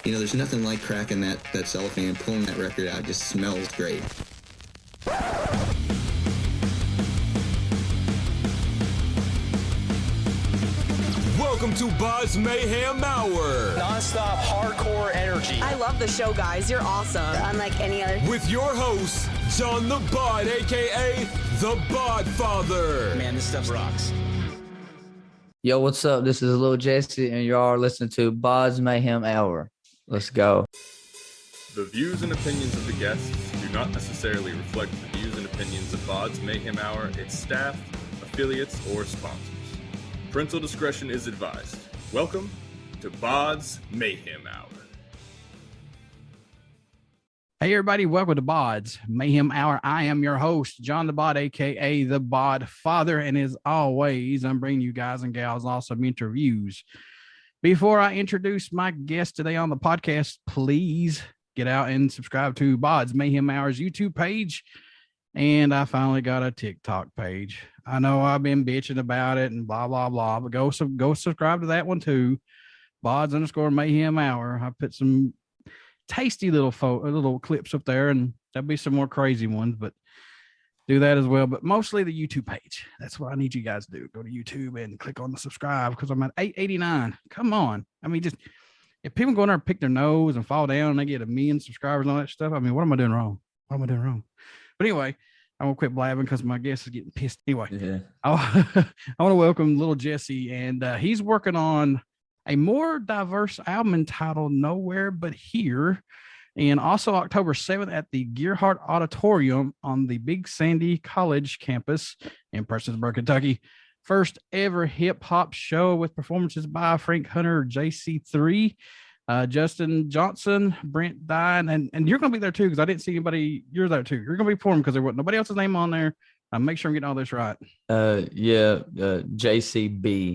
You know, there's nothing like cracking that cellophane and pulling that record out. It just smells great. Welcome to BODS Mayhem Hour. Non-stop hardcore energy. I love the show, guys. You're awesome. Unlike any other. With your host, John the Bod, a.k.a. the Bod Father. Man, this stuff rocks. Yo, what's up? This is LIL Jesse, and you are listening to BODS Mayhem Hour. Let's go. The views and opinions of the guests do not necessarily reflect the views and opinions of BODS Mayhem Hour, its staff, affiliates, or sponsors. Parental discretion is advised. Welcome to BODS Mayhem Hour. Hey everybody, welcome to BODS Mayhem Hour. I am your host, John the Bod, aka the Bod Father, and as always, I'm bringing you guys and gals awesome interviews. Before I introduce my guest today on the podcast, please get out and subscribe to BODS Mayhem Hour's YouTube page. And I finally got a TikTok page. I know I've been bitching about it and blah, blah, blah, but go subscribe to that one too. BODS _Mayhem Hour. I put some tasty little clips up there, and there'll be some more crazy ones, but do that as well. But mostly the YouTube page. That's what I need you guys to do. Go to YouTube and click on the subscribe, because I'm at 889. Come on. I mean, just if people go in there and pick their nose and fall down and they get 1 million subscribers and all that stuff, I mean, what am I doing wrong? What am I doing wrong? But anyway, I'm gonna quit blabbing because my guest is getting pissed. Anyway, yeah. I want to welcome LIL Jesse, and he's working on a more diverse album entitled Nowhere But Here, and also October 7th at the Gearhart Auditorium on the Big Sandy College campus in Prestonsburg, Kentucky. First ever hip hop show with performances by Frank Hunter, JC3, Justin Johnson, Brent Dine, and you're going to be there too, because I didn't see anybody. You're there too. You're going to be performing because there wasn't nobody else's name on there. Make sure I'm getting all this right. JCB.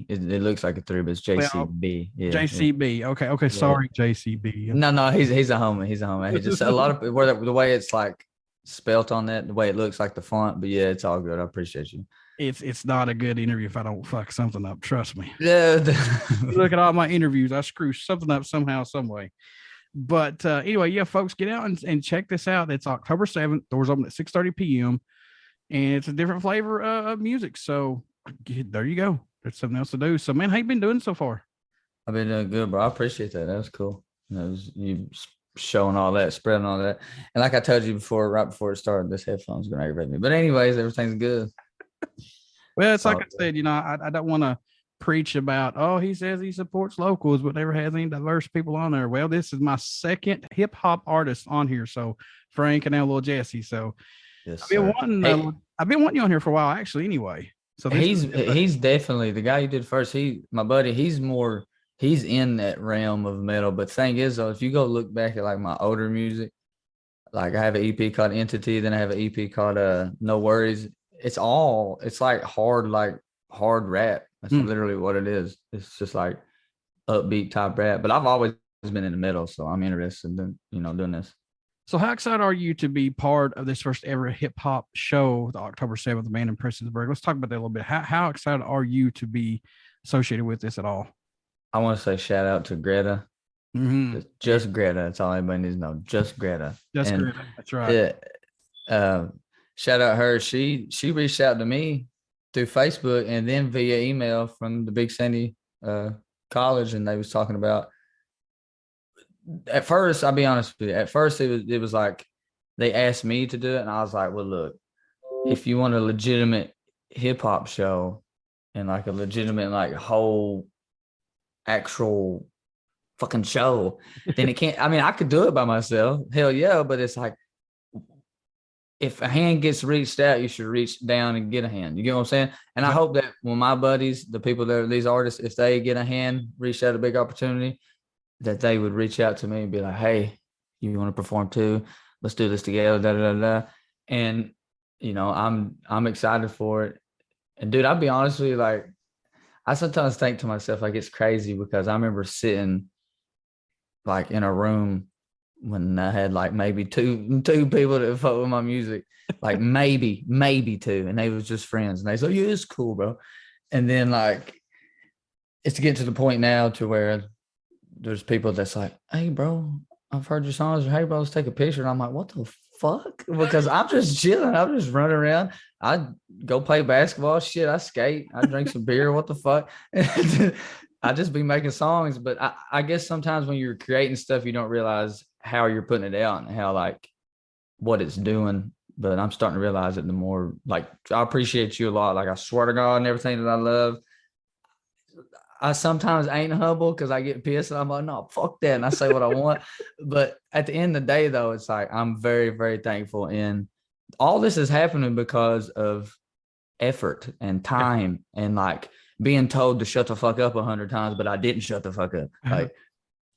It looks like a 3, but it's JCB. Yeah, JCB. Yeah. Okay. Yeah. Sorry, JCB. No, he's a homie. He's a homie. He just a lot of where the way it's like spelt on that, the way it looks like the font. But yeah, it's all good. I appreciate you. It's not a good interview if I don't fuck something up. Trust me. Yeah. Look at all my interviews. I screw something up somehow, some way. But anyway, yeah, folks, get out and check this out. It's October 7th. Doors open at 6:30 p.m. And it's a different flavor of music. So there you go. There's something else to do. So, man, how you been doing so far? I've been doing good, bro. I appreciate that. That was cool. You showing all that, spreading all that. And like I told you before, right before it started, this headphone's going to aggravate me. But anyways, everything's good. Well, it's like I said, I don't want to preach about, oh, he says he supports locals, but never has any diverse people on there. Well, this is my second hip hop artist on here. So Frank and now LIL Jesse. So yes, I've been wanting you on here for a while, actually, anyway. So he's definitely the guy you did first. My buddy, he's in that realm of metal. But thing is, though, if you go look back at like my older music, like I have an EP called Entity, then I have an EP called No Worries. It's like hard rap. That's literally what it is. It's just like upbeat type rap. But I've always been in the middle, so I'm interested in doing this. So how excited are you to be part of this first ever hip hop show, the October 7th, man in Prestonsburg? Let's talk about that a little bit. How excited are you to be associated with this at all? I want to say shout out to Greta. Mm-hmm. Just Greta. That's all anybody needs to know. Just Greta. Greta. That's right. Yeah. Shout out her. She reached out to me through Facebook and then via email from the Big Sandy College, and they was talking about. At first, I'll be honest with you. At first, it was like they asked me to do it, and I was like, "Well, look, if you want a legitimate hip hop show and like a legitimate like whole actual fucking show, then it can't. I mean, I could do it by myself. Hell yeah, but it's like if a hand gets reached out, you should reach down and get a hand. You get what I'm saying? And I hope that when my buddies, the people that are these artists, if they get a hand, reach out a big opportunity, that they would reach out to me and be like, hey, you want to perform too? Let's do this together, da, da, da, da. And, I'm excited for it. And dude, I'll be honest with you, like, I sometimes think to myself, like, it's crazy because I remember sitting like in a room when I had like maybe two people that fuck with my music, like maybe two, and they was just friends, and they said, yeah, it's cool, bro. And then like it's getting to the point now to where there's people that's like, hey, bro, I've heard your songs. Or, hey, bro, let's take a picture. And I'm like, what the fuck? Because I'm just chilling. I'm just running around. I go play basketball. Shit, I skate. I drink some beer. What the fuck? I just be making songs. But I guess sometimes when you're creating stuff, you don't realize how you're putting it out and how, like, what it's doing. But I'm starting to realize it the more, like, I appreciate you a lot. Like, I swear to God and everything that I love. I sometimes ain't humble because I get pissed and I'm like, no, fuck that. And I say what I want. But at the end of the day, though, it's like, I'm very, very thankful. And all this is happening because of effort and time and like being told to shut the fuck up 100 times, but I didn't shut the fuck up. Like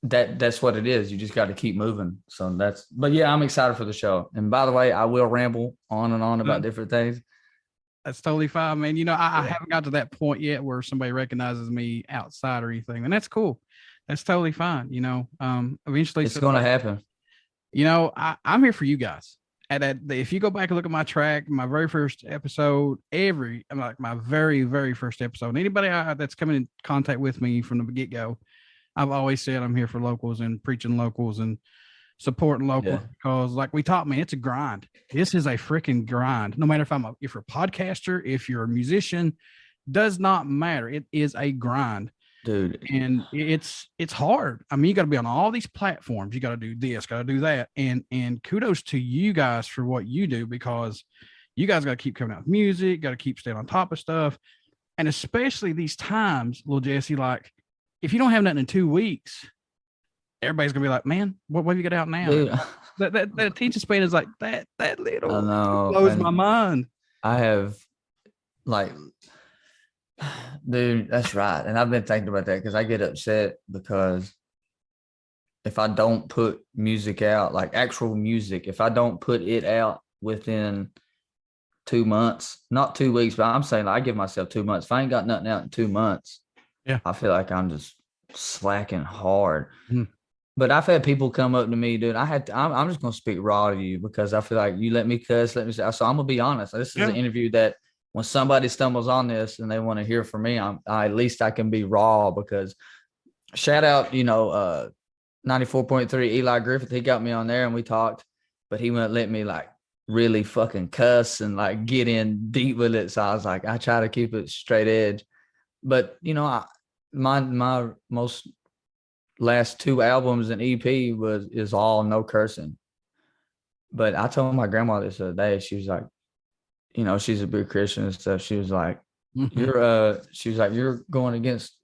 that's what it is. You just got to keep moving. So but yeah, I'm excited for the show. And by the way, I will ramble on and on about different things. That's totally fine, man. You know, I haven't got to that point yet where somebody recognizes me outside or anything, and that's cool. That's totally fine. You know, eventually it's going to happen. You know, I'm here for you guys. If you go back and look at my track, my very first episode, my very, very first episode, anybody that's coming in contact with me from the get-go, I've always said I'm here for locals and preaching locals and supporting locals because, like we taught me, it's a grind. This is a freaking grind. No matter if you're a podcaster, if you're a musician, does not matter. It is a grind, dude. And it's hard. I mean, you got to be on all these platforms. You got to do this, got to do that. And kudos to you guys for what you do, because you guys got to keep coming out with music, got to keep staying on top of stuff. And especially these times, LIL Jesse, like if you don't have nothing in 2 weeks, everybody's gonna be like, man, what have you got out now? Dude, that attention span is like that little. I know. Blows my mind. I have, like, dude, that's right. And I've been thinking about that because I get upset because if I don't put music out, like actual music, if I don't put it out within 2 months, not 2 weeks, but I'm saying I give myself 2 months. If I ain't got nothing out in 2 months, I feel like I'm just slacking hard. But I've had people come up to me, dude. I'm just gonna speak raw to you because I feel like you let me cuss, let me say. So I'm gonna be honest. This is an interview that when somebody stumbles on this and they want to hear from me, at least I can be raw because shout out, 94.3 Eli Griffith. He got me on there and we talked, but he wouldn't let me like really fucking cuss and like get in deep with it. So I was like, I try to keep it straight edge. But my most last 2 albums and EP is all no cursing. But I told my grandma this the other day. She was like, she's a big Christian and stuff. She was like, you're going against,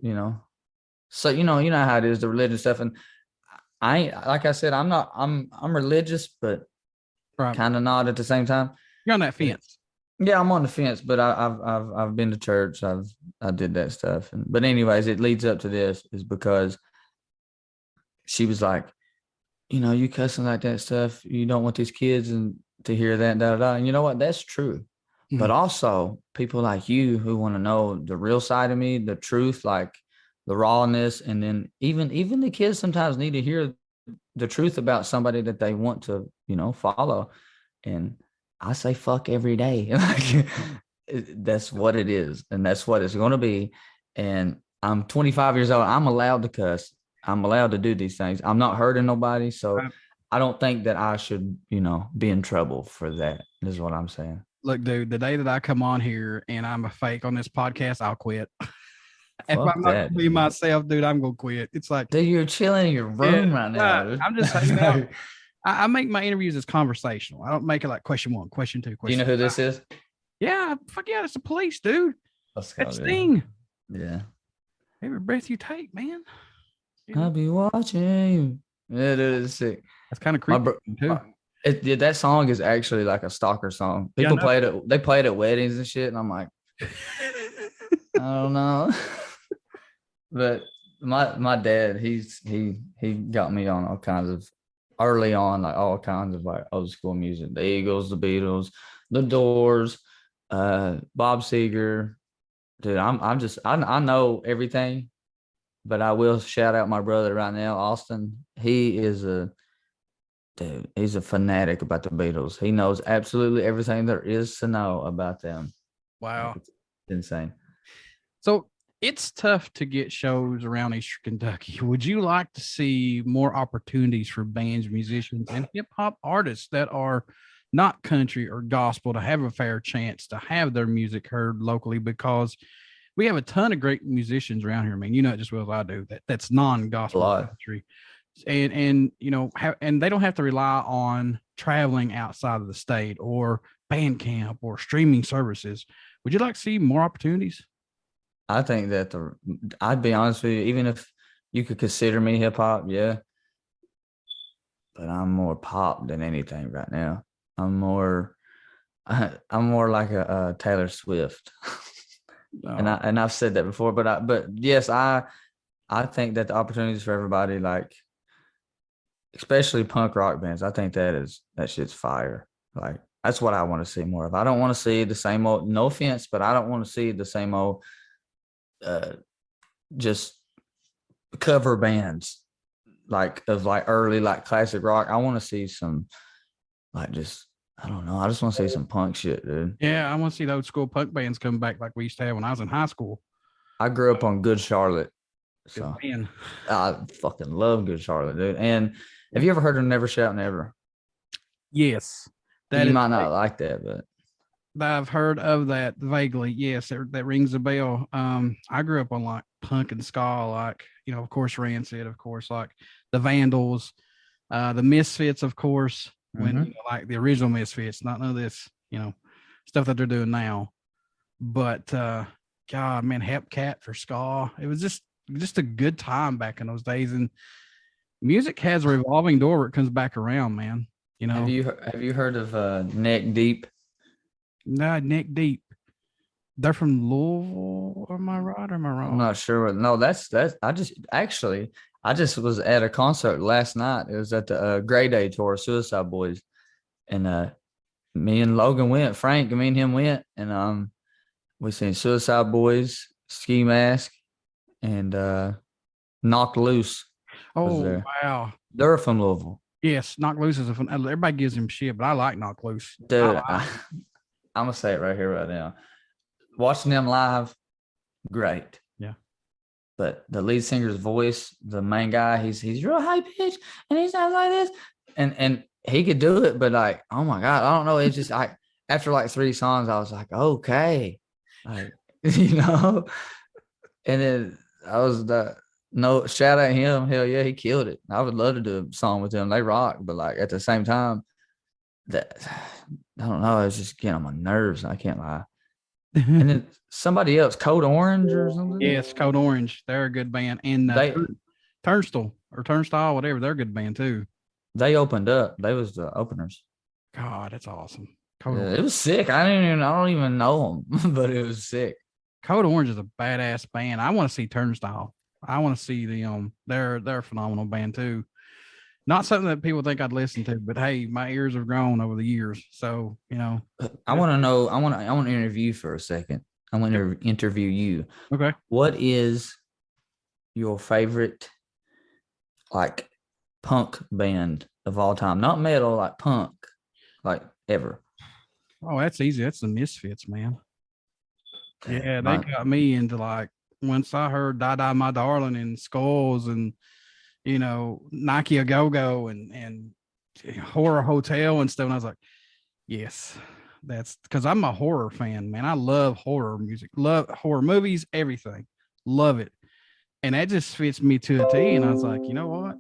so you know how it is, the religion stuff. And I ain't, like I said, I'm religious, but kind of not at the same time. You're on that fence. Yeah, I'm on the fence, but I've been to church. I did that stuff. But anyways, it leads up to this is because she was like, you cussing like that stuff. You don't want these kids to hear that, And you know what? That's true. Mm-hmm. But also people like you who want to know the real side of me, the truth, like the rawness. And then even the kids sometimes need to hear the truth about somebody that they want to, follow. And I say fuck every day. Like that's what it is. And that's what it's going to be. And I'm 25 years old. I'm allowed to cuss. I'm allowed to do these things. I'm not hurting nobody. So I don't think that I should, be in trouble for that. Is what I'm saying. Look, dude, the day that I come on here and I'm a fake on this podcast, I'll quit. If I'm not going to be myself, dude, I'm going to quit. It's like, dude, you're chilling in your room right now. I'm just hanging out. I make my interviews as conversational. I don't make it like question 1, question 2, question. Do you know who this is? Yeah, fuck yeah, it's the police, dude. That's Sting. Yeah. Every breath you take, man. I'll be watching you. Yeah, dude, it's sick. That's kind of creepy too. That song is actually like a stalker song. People play it. They play it at weddings and shit, and I'm like, I don't know. But my dad, he got me on all kinds of early on, like all kinds of like old school music. The Eagles, the Beatles, the Doors, Bob Seger. Dude, I know everything. But I will shout out my brother right now, Austin. He's a fanatic about the Beatles. He knows absolutely everything there is to know about them. Wow. It's insane. So it's tough to get shows around Eastern Kentucky. Would you like to see more opportunities for bands, musicians, and hip hop artists that are not country or gospel to have a fair chance to have their music heard locally? Because we have a ton of great musicians around here. I mean, you know it just well as I do, that's non-gospel country. And you know, and they don't have to rely on traveling outside of the state or Bandcamp or streaming services. Would you like to see more opportunities? I think that I'd be honest with you, even if you could consider me hip hop, yeah. But I'm more pop than anything right now. I'm more like a Taylor Swift. And I've said that before, but yes, I think that the opportunities for everybody, like especially punk rock bands, I think that shit's fire. Like that's what I want to see more of. I don't want to see the same old, no offense, but I don't want to see the same old just cover bands like early like classic rock. I want to see some like just I don't know. I just want to see some punk shit, dude. Yeah, I want to see the old school punk bands come back like we used to have when I was in high school. I grew up on Good Charlotte. So man. I fucking love Good Charlotte, dude. And have you ever heard of Never Shout Never? Yes. You might not like that, but I've heard of that vaguely. Yes, that rings a bell. I grew up on like punk and ska, like, you know, of course, Rancid, of course, like the Vandals, the Misfits, of course, when you know, like the original Misfits, not none of this, you know, stuff that they're doing now. But God, man, Hepcat for ska. It was just a good time back in those days. And music has a revolving door where it comes back around, man. You know, have you heard of Neck Deep? No, Neck Deep. They're from Louisville. Am I right or am I wrong? I'm not sure. No, that's I just was at a concert last night. It was at the Grey Day tour, Suicide Boys, and me and Logan went. Frank, me and him went, and we seen Suicide Boys, Ski Mask, and Knocked Loose. Oh wow, they're from Louisville. Yes, Knocked Loose is a fun. Everybody gives him shit, but I like Knocked Loose, dude. I'm gonna say it right here, right now. Watching them live, great. Yeah. But the lead singer's voice, the main guy, he's real high pitched and he sounds like this. And he could do it, but like, oh my God, I don't know. It's just after like 3 songs, I was like, okay. Like, you know. And then no shout out him. Hell yeah, he killed it. I would love to do a song with them. They rock, but like at the same time, that I don't know, it's just getting on my nerves. I can't lie. And then somebody else, Code Orange or something. Yes, Code Orange. They're a good band. And Turnstile, whatever, they're a good band too. They opened up. They was the openers. God, that's awesome. It was sick. I don't even know them, but it was sick. Code Orange is a badass band. I want to see Turnstile. I want to see they're a phenomenal band too. Not something that people think I'd listen to, but hey, my ears have grown over the years. So, you know. I want to know, I want to interview you for a second. I want to interview you. Okay. What is your favorite, like, punk band of all time? Not metal, like punk, like ever. Oh, that's easy. That's the Misfits, man. Yeah, they got me into like, once I heard Die Die My Darling and Skulls and, you know, Nike A Go-Go and Horror Hotel and stuff. And I was like, yes, that's because I'm a horror fan, man. I love horror music, love horror movies, everything. Love it. And that just fits me to a T. And I was like, you know what?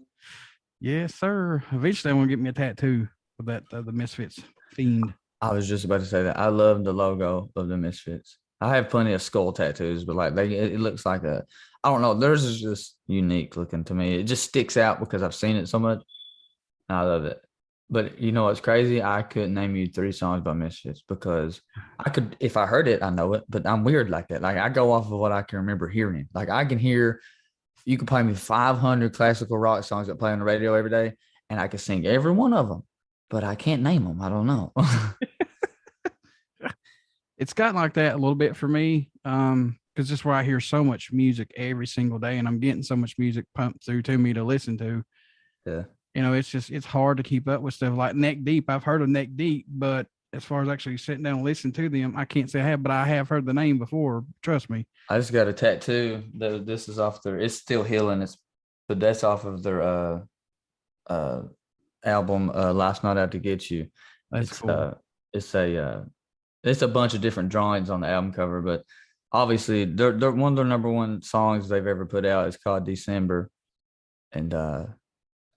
Yes, sir. Eventually I want to get me a tattoo with that, the Misfits fiend. I was just about to say that. I love the logo of the Misfits. I have plenty of skull tattoos, but like it looks like I don't know. Theirs is just unique looking to me. It just sticks out because I've seen it so much. I love it. But you know what's crazy? I couldn't name you 3 songs by Misfits because I could, if I heard it, I know it. But I'm weird like that. Like I go off of what I can remember hearing. Like I can hear, you can play me 500 classical rock songs that play on the radio every day, and I can sing every one of them, but I can't name them. I don't know. It's gotten like that a little bit for me, because just where I hear so much music every single day, and I'm getting so much music pumped through to me to listen to. Yeah, you know, it's hard to keep up with stuff like Neck Deep. I've heard of Neck Deep, but as far as actually sitting down and listening to them, I can't say I have, but I have heard the name before. Trust me. I just got a tattoo. This is off their. It's still healing. But that's off of their album. Last Night Out to Get You. That's cool. It's a bunch of different drawings on the album cover, but obviously they're one of their number one songs they've ever put out is called December, and I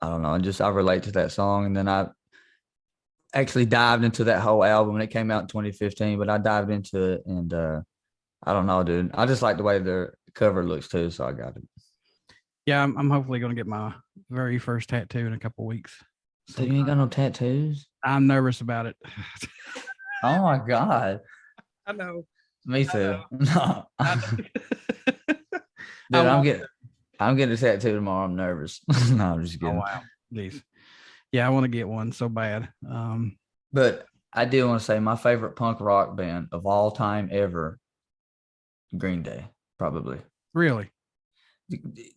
don't know. I relate to that song, and then I actually dived into that whole album, and it came out in 2015. But I dived into it, and I don't know, dude. I just like the way their cover looks too, so I got it. Yeah, I'm hopefully going to get my very first tattoo in a couple of weeks. So you ain't got no tattoos? I'm nervous about it. Oh my God. I know. Me too. No. Dude, I I'm getting a tattoo tomorrow. I'm nervous. No, I'm just kidding. Oh wow. Jeez. Yeah, I want to get one so bad. But I do want to say my favorite punk rock band of all time ever, Green Day, probably. Really?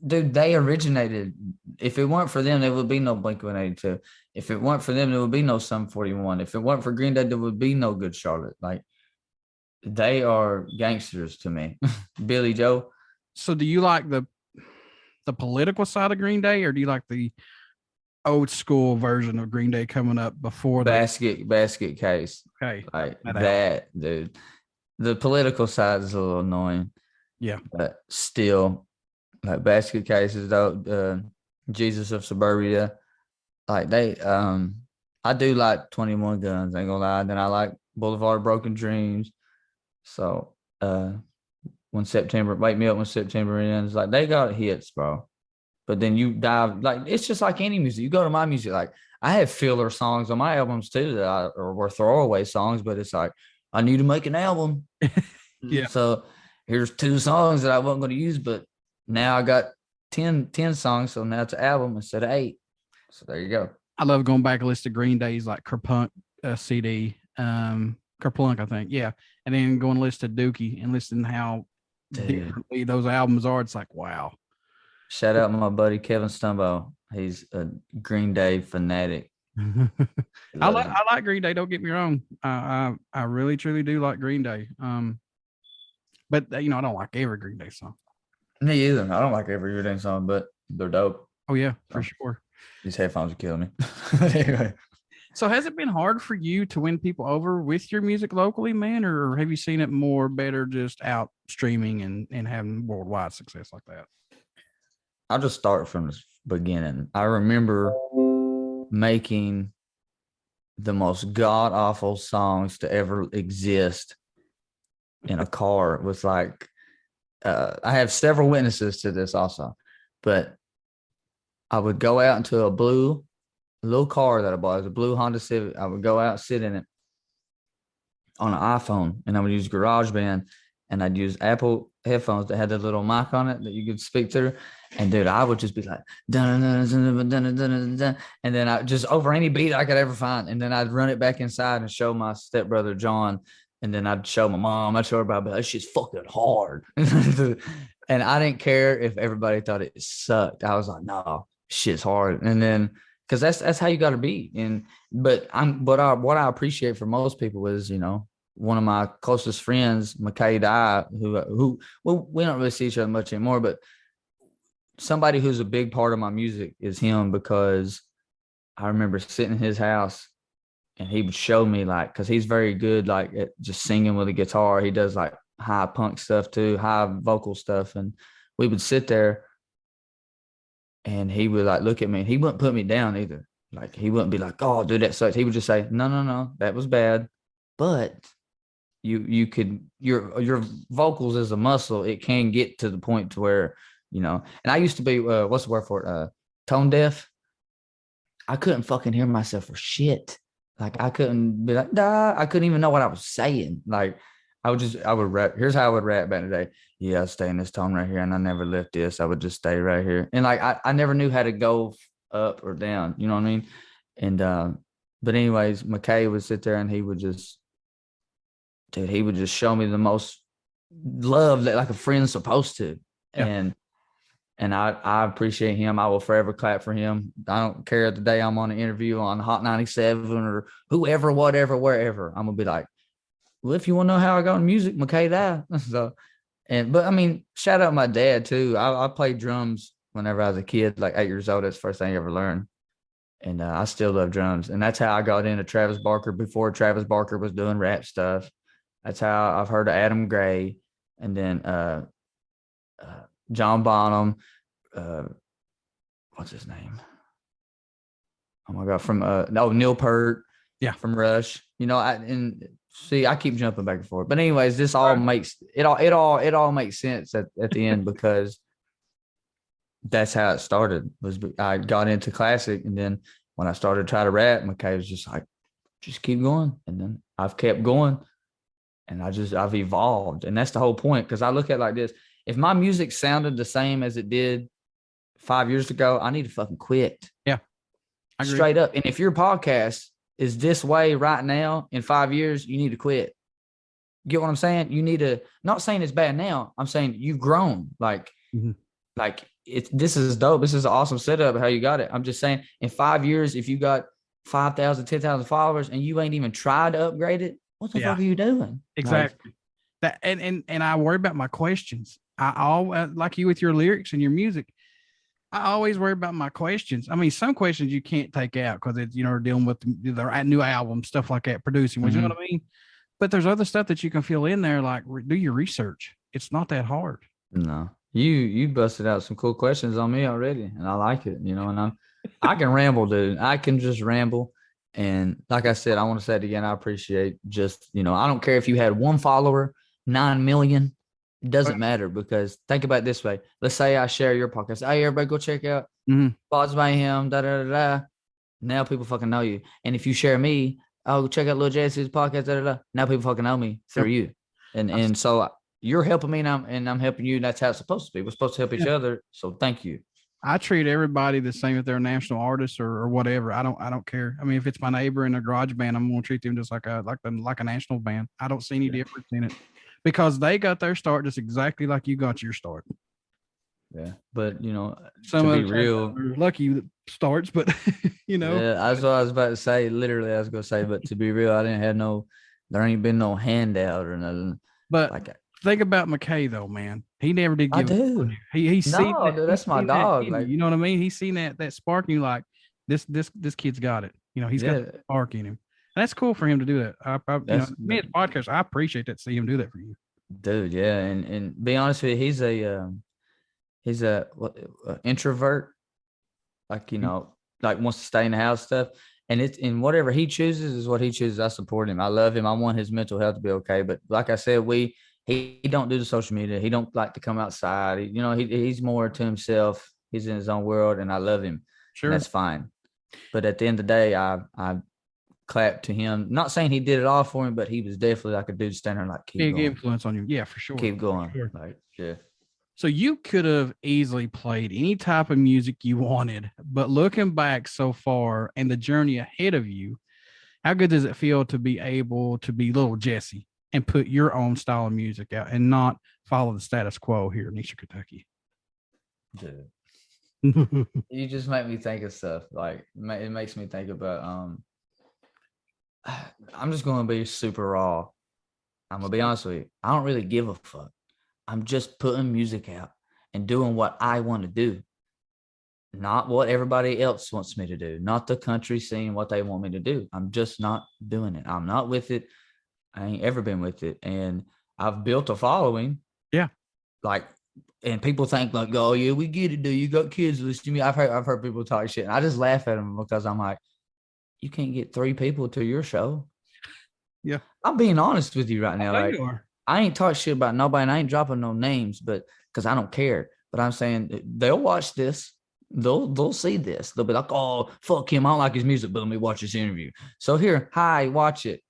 Dude, they originated. If it weren't for them, there would be no Blink-182. If it weren't for them, there would be no Sum 41. If it weren't for Green Day, there would be no Good Charlotte. Like, they are gangsters to me. Billy Joe. So do you like the political side of Green Day, or do you like the old school version of Green Day coming up before Basket Case? Okay. Like that, dude. The political side is a little annoying. Yeah. But still, like Basket Case is dope. Jesus of Suburbia. Like they I do like 21 Guns, ain't gonna lie. Then I like Boulevard of Broken Dreams. So Wake Me Up When September Ends, like they got hits, bro. But then you dive, like it's just like any music. You go to my music, like I have filler songs on my albums too that were throwaway songs, but it's like I need to make an album. Yeah. So here's 2 songs that I wasn't going to use, but now I got 10 songs, so now it's an album instead of 8. So there you go. I love going back and listen to Green Day's like Kerplunk CD, Kerplunk, I think, yeah, and then going to listen to Dookie and listening how differently those albums are. It's like wow. Shout out my buddy Kevin Stumbo. He's a Green Day fanatic. I like Green Day. Don't get me wrong. I really truly do like Green Day. But I don't like every Green Day song. Me either. I don't like every Green Day song, but they're dope. Oh yeah, for sure. These headphones are killing me. Anyway. So has it been hard for you to win people over with your music locally, man, or have you seen it more better just out streaming and having worldwide success like that? I'll just start from the beginning. I remember making the most god awful songs to ever exist in a car. It was like, I have several witnesses to this also, but I would go out into a little car that I bought. It was a blue Honda Civic. I would go out, sit in it on an iPhone, and I would use GarageBand, and I'd use Apple headphones that had the little mic on it that you could speak through. And dude, I would just be like, dun, dun, dun, dun, dun, dun, dun, and then I just over any beat I could ever find. And then I'd run it back inside and show my stepbrother, John. And then I'd show my mom. I'd show her about, that shit's fucking hard. And I didn't care if everybody thought it sucked. I was like, no, shit's hard. And then, cause that's how you got to be. But what I appreciate for most people is, one of my closest friends, McKay Dye, who we don't really see each other much anymore, but somebody who's a big part of my music is him, because I remember sitting in his house and he would show me, like, because he's very good, like, at just singing with a guitar. He does like high punk stuff too, high vocal stuff. And we would sit there and he would like look at me, and he wouldn't put me down either. Like, he wouldn't be like, oh, dude, that sucks. He would just say, no, that was bad. But you could, your vocals as a muscle, it can get to the point to where, and I used to be, what's the word for it? Tone deaf. I couldn't fucking hear myself for shit. Like, I couldn't be like, nah, I couldn't even know what I was saying. Like, I would rap. Here's how I would rap back in the day. Yeah, I stay in this tone right here, and I never lift this. I would just stay right here. And like, I never knew how to go up or down. You know what I mean? And, but anyways, McKay would sit there and he would just show me the most love that like a friend's supposed to. Yeah. And And I appreciate him. I will forever clap for him. I don't care the day I'm on an interview on Hot 97 or whoever, whatever, wherever. I'm gonna be like, well, if you want to know how I got in music, McKay that. So, but I mean, shout out my dad too. I played drums whenever I was a kid, like 8 years old. That's the first thing I ever learned. And I still love drums. And that's how I got into Travis Barker before Travis Barker was doing rap stuff. That's how I've heard of Adam Gray, and then John Bonham, what's his name? Oh my God, from Neil Peart, from Rush. You know, I keep jumping back and forth. But anyways, this all makes it all makes sense at the end, because that's how it started. Was I got into classic, and then when I started to try to rap, McKay was just like, just keep going, and then I've kept going, and I've evolved, and that's the whole point. Because I look at it like this: if my music sounded the same as it did 5 years ago, I need to fucking quit. Yeah, I agree. Straight up. And if your podcast is this way right now, in 5 years, you need to quit. Get what I'm saying? You need to, not saying it's bad now. I'm saying you've grown. Like this is dope. This is an awesome setup, how you got it. I'm just saying, in 5 years, if you got 5,000, 10,000 followers and you ain't even tried to upgrade it, what the fuck are you doing? Exactly. That and I worry about my questions. I always, like you with your lyrics and your music, I always worry about my questions. I mean, some questions you can't take out because it's, you know, dealing with the new album, stuff like that, producing, you know what I mean? But there's other stuff that you can fill in there, like do your research. It's not that hard. No, you busted out some cool questions on me already, and I like it, you know, and I can ramble, dude. I can just ramble. And like I said, I want to say it again. I appreciate just, you know, I don't care if you had 1 follower, 9 million. It doesn't matter, because think about it this way. Let's say I share your podcast. Hey, everybody go check out BODS Mayhem, da. Now people fucking know you. And if you share me, oh, check out LIL Jesse's podcast, da. Now people fucking know me through you. And so you're helping me, and I'm helping you. And that's how it's supposed to be. We're supposed to help each other. So thank you. I treat everybody the same if they're a national artist or whatever. I don't care. I mean, if it's my neighbor in a garage band, I'm gonna treat them just like a national band. I don't see any difference in it, because they got their start just exactly like you got your start. Yeah, but you know, some to of be real, lucky starts, but you know, yeah, that's what I was about to say. Literally, I was gonna say, but to be real, I didn't have there ain't been no handout or nothing. But like, think about McKay though, man. He never did give. I do. He's seen that, dude, that's my dog. Like, you know what I mean? He's seen that spark, and you like this kid's got it. You know, he's got that spark in him. And that's cool for him to do that. You know, me as a podcast, I appreciate that. See him do that for you, dude. Yeah, and be honest with you, he's a introvert. Like, you know, like wants to stay in the house stuff. And whatever he chooses is what he chooses. I support him. I love him. I want his mental health to be okay. But like I said, he don't do the social media. He don't like to come outside. He's more to himself. He's in his own world, and I love him. Sure, that's fine. But at the end of the day, I clap to him. Not saying he did it all for him, but he was definitely like a dude standing like big influence on you. Yeah, for sure. Keep going. Sure. Like, yeah. So you could have easily played any type of music you wanted, but looking back so far and the journey ahead of you, how good does it feel to be able to be LIL Jesse and put your own style of music out and not follow the status quo here in Eastern Kentucky? Dude. You just make me think of stuff. Like, it makes me think about, I'm just going to be super raw. I'm going to be honest with you. I don't really give a fuck. I'm just putting music out and doing what I want to do. Not what everybody else wants me to do. Not the country scene, what they want me to do. I'm just not doing it. I'm not with it. I ain't ever been with it. And I've built a following. Yeah. Like, and people think like, oh yeah, we get it, dude. You got kids listening to me. I've heard people talk shit, and I just laugh at them because I'm like, you can't get 3 people to your show. Yeah. I'm being honest with you right now. Like, you are. I ain't talk shit about nobody, and I ain't dropping no names, but because I don't care. But I'm saying they'll watch this. They'll see this. They'll be like, oh, fuck him. I don't like his music, but let me watch this interview. So here, hi, watch it.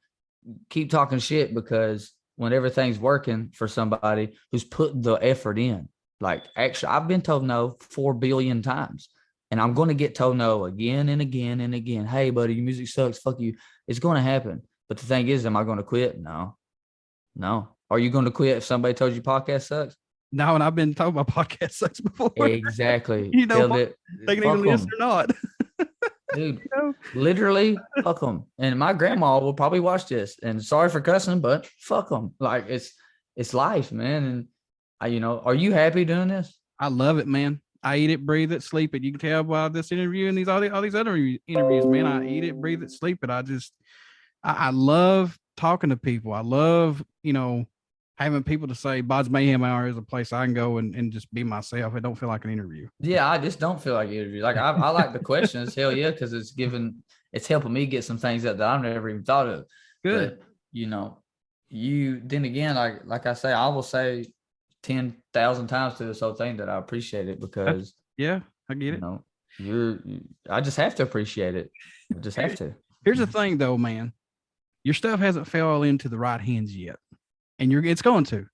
Keep talking shit, because when everything's working for somebody who's put the effort in, like, actually, I've been told no 4 billion times, and I'm going to get told no again and again and again. Hey, buddy, your music sucks. Fuck you. It's going to happen. But the thing is, am I going to quit? No. Are you going to quit if somebody told you podcast sucks? No, and I've been told my podcast sucks before. Exactly. You know Tell what? that- They can fuck either listen 'em. or not. Dude, You know? literally fuck them. And my grandma will probably watch this. And sorry for cussing, but fuck them. Like it's life, man. And are you happy doing this? I love it, man. I eat it, breathe it, sleep it. You can tell by this interview and all these other interviews, man. I eat it, breathe it, sleep it. I love talking to people. I love, having people to say BODS Mayhem Hour is a place I can go and just be myself. It don't feel like an interview. Yeah, I just don't feel like an interview. Like I like the questions, hell yeah, because it's helping me get some things up that I've never even thought of. Good. But, then again, like I say, I will say 10,000 times to this whole thing that I appreciate it because Yeah, I get it. I just have to appreciate it. I just have to. Here's the thing though, man. Your stuff hasn't fell into the right hands yet. And it's going to.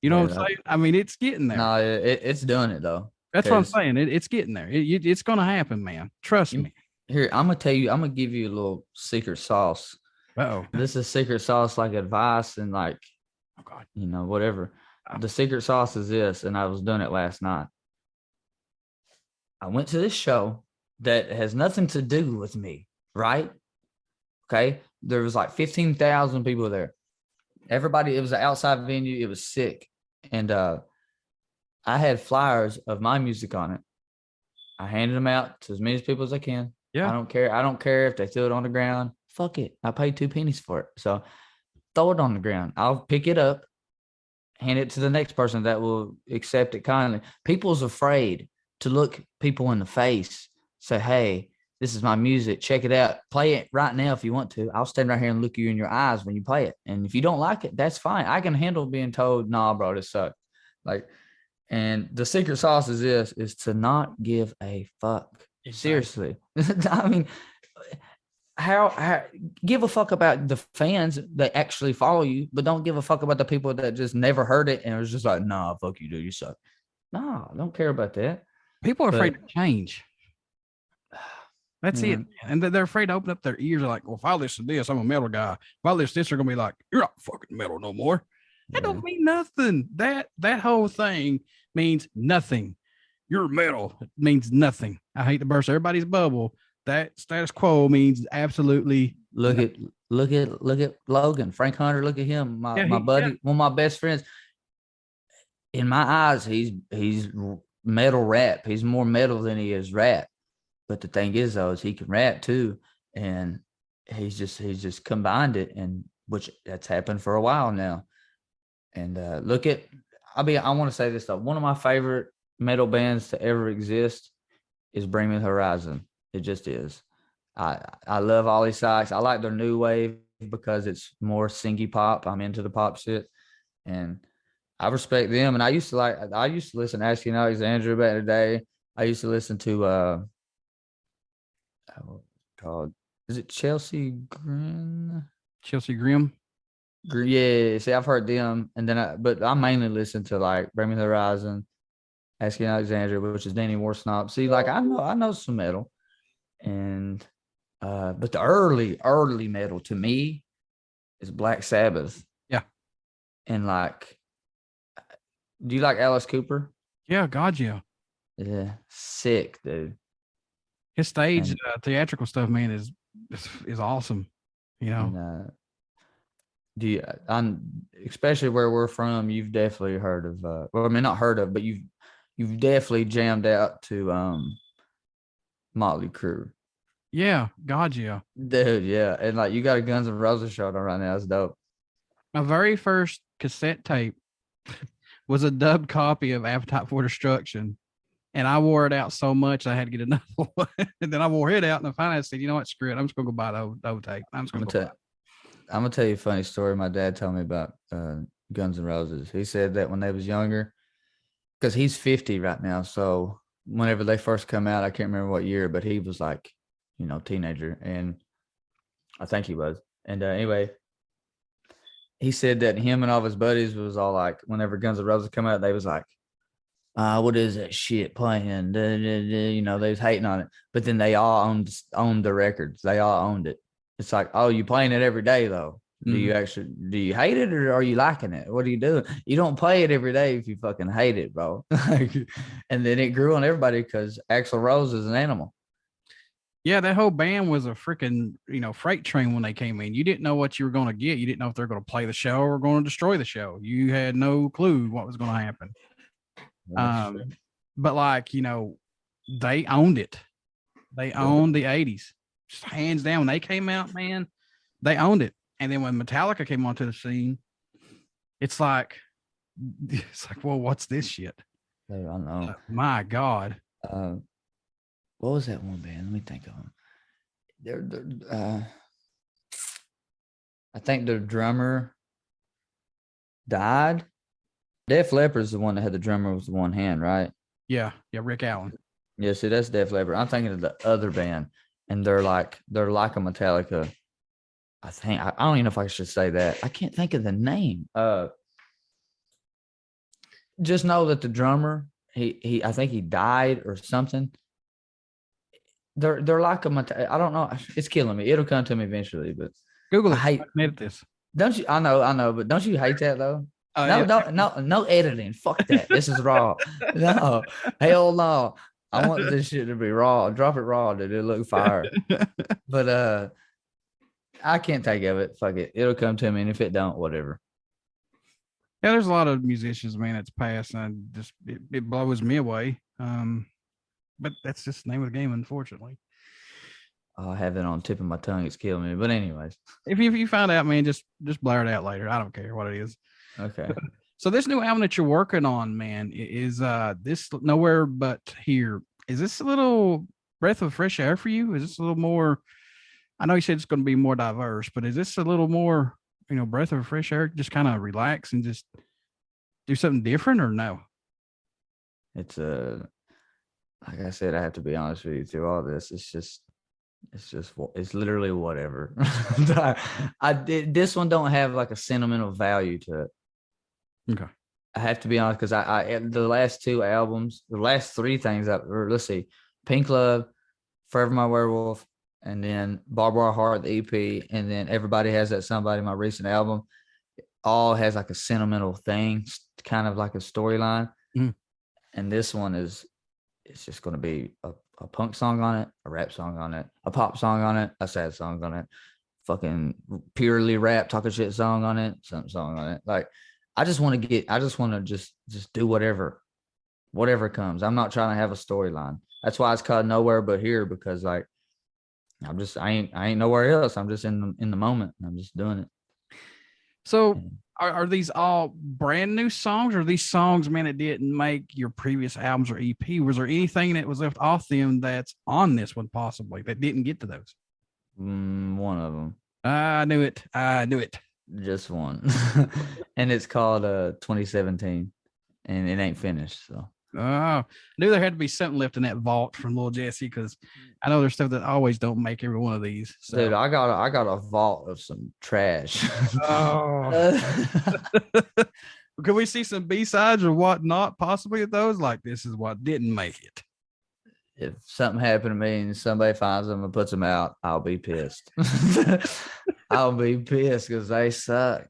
You know what I'm saying? I mean, it's getting there. No, it's doing it though. That's what I'm saying. It's getting there. It's going to happen, man. Trust me. Here, I'm gonna give you a little secret sauce. Uh-oh. This is secret sauce, like advice and like, Oh God. Whatever. The secret sauce is this, and I was doing it last night. I went to this show that has nothing to do with me, right? Okay. There was like 15,000 people there. Everybody, it was an outside venue. It was sick. And I had flyers of my music on it. I handed them out to as many people as I can. Yeah. I don't care. I don't care if they throw it on the ground. Fuck it. I paid 2 pennies for it. So throw it on the ground. I'll pick it up, hand it to the next person that will accept it kindly. People's afraid to look people in the face, say, hey, this is my music. Check it out. Play it right now if you want to. I'll stand right here and look you in your eyes when you play it. And if you don't like it, that's fine. I can handle being told, nah, bro, this sucks. And the secret sauce is to not give a fuck. Exactly. Seriously. I mean, how give a fuck about the fans that actually follow you, but don't give a fuck about the people that just never heard it and it was just like, nah, fuck you, dude, you suck. Nah, I don't care about that. People are afraid to change. That's it. And they're afraid to open up their ears. They're like, well, if I listen to this, I'm a metal guy. If I listen to this, they're gonna be like, you're not fucking metal no more. That don't mean nothing. That whole thing means nothing. You're metal. It means nothing. I hate to burst everybody's bubble. That status quo means absolutely look at Logan, Frank Hunter. Look at him, my buddy, one of my best friends. In my eyes, he's metal rap. He's more metal than he is rap. But the thing is, though, is he can rap too, and he's just combined it, and which that's happened for a while now. And I want to say this though. One of my favorite metal bands to ever exist is Bring Me the Horizon. It just is. I love Ollie Sykes. I like their new wave because it's more singy pop. I'm into the pop shit, and I respect them. And I used to listen to Asking Alexandria back in the day. I used to listen to is it Chelsea Grin? Chelsea Grim. Yeah, see, I've heard them, and then but I mainly listen to like Bring Me the Horizon, Asking Alexandria, which is Danny Warsnop. See, like I know some metal, and but the early metal to me is Black Sabbath. Yeah, and like, do you like Alice Cooper? Yeah, God, yeah. Yeah, sick, dude. His stage theatrical stuff, man, is awesome. You know. And, especially where we're from, you've definitely heard of not heard of, but you've definitely jammed out to Motley Crue. Yeah, God, yeah. Dude, yeah. And like you got a Guns N' Roses shirt on right now. It's dope. My very first cassette tape was a dubbed copy of Appetite for Destruction. And I wore it out so much I had to get another one. And then I wore it out and I finally said, you know what, screw it. I'm just gonna go buy the old tape. I'm gonna tell you a funny story my dad told me about Guns N' Roses. He said that when they was younger, because he's 50 right now. So whenever they first come out, I can't remember what year, but he was like, teenager. And I think he was. And anyway, he said that him and all of his buddies was all like, whenever Guns N' Roses come out, they was like, what is that shit playing? They was hating on it. But then they all owned the records. They all owned it. It's like, oh, you playing it every day though. Do you hate it or are you liking it? What are you doing? You don't play it every day if you fucking hate it, bro. And then it grew on everybody because Axl Rose is an animal. Yeah, that whole band was a freaking, freight train when they came in. You didn't know what you were going to get. You didn't know if they're going to play the show or going to destroy the show. You had no clue what was going to happen. But they owned it. They owned the 80s. Just hands down. When they came out, man, they owned it. And then when Metallica came onto the scene, it's like, well, what's this shit? I don't know. My God. What was that one band? Let me think of them. I think their drummer died. Def Leppard is the one that had the drummer with one hand, right? Yeah, Rick Allen. Yeah, see, that's Def Leppard. I'm thinking of the other band, and they're like a Metallica. I don't even know if I should say that. I can't think of the name. Just know that the drummer, I think he died or something. They're like I don't know. It's killing me. It'll come to me eventually, but Google it. I hate edit this. Don't you? I know, but don't you hate that though? Oh, No editing. Fuck that. This is raw. No, hell no. I want this shit to be raw. Drop it raw, dude. It look fire. But I can't take of it. Fuck it. It'll come to me, and if it don't, whatever. Yeah, there's a lot of musicians, man, that's passed, and just it blows me away. But that's just the name of the game, unfortunately. I have it on tip of my tongue. It's killing me. But anyways, if you find out, man, just blare it out later. I don't care what it is. Okay. So this new album that you're working on, man, is this Nowhere But Here. Is this a little breath of fresh air for you? Is this a little more? I know you said it's going to be more diverse, but is this a little more, breath of fresh air? Just kind of relax and just do something different, or no? It's like I said, I have to be honest with you through all this. It's literally whatever. This one don't have like a sentimental value to it. Okay. I have to be honest, because I the last two albums, the last three things let's see, Pink Love, Forever My Werewolf, and then Barbed Wire Heart, the EP, and then Everybody Has That Somebody, my recent album, all has like a sentimental thing, kind of like a storyline. Mm. And this one it's just going to be a punk song on it, a rap song on it, a pop song on it, a sad song on it, fucking purely rap talking shit song on it, some song on it. Like, I just want to just do whatever comes. I'm not trying to have a storyline. That's why it's called Nowhere But Here, because like, I ain't nowhere else. I'm just in the moment. I'm just doing it. So are these all brand new songs, or these songs, man, that didn't make your previous albums or EP? Was there anything that was left off them that's on this one possibly that didn't get to those? One of them. I knew it. Just one. And it's called 2017, and it ain't finished. So I knew there had to be something left in that vault from LIL Jesse, because I know there's stuff that always don't make every one of these. So. Dude, I got a vault of some trash. Oh. Could we see some B-sides or whatnot possibly of those? Like, this is what didn't make it. If something happened to me and somebody finds them and puts them out, I'll be pissed. I'll be pissed because they suck.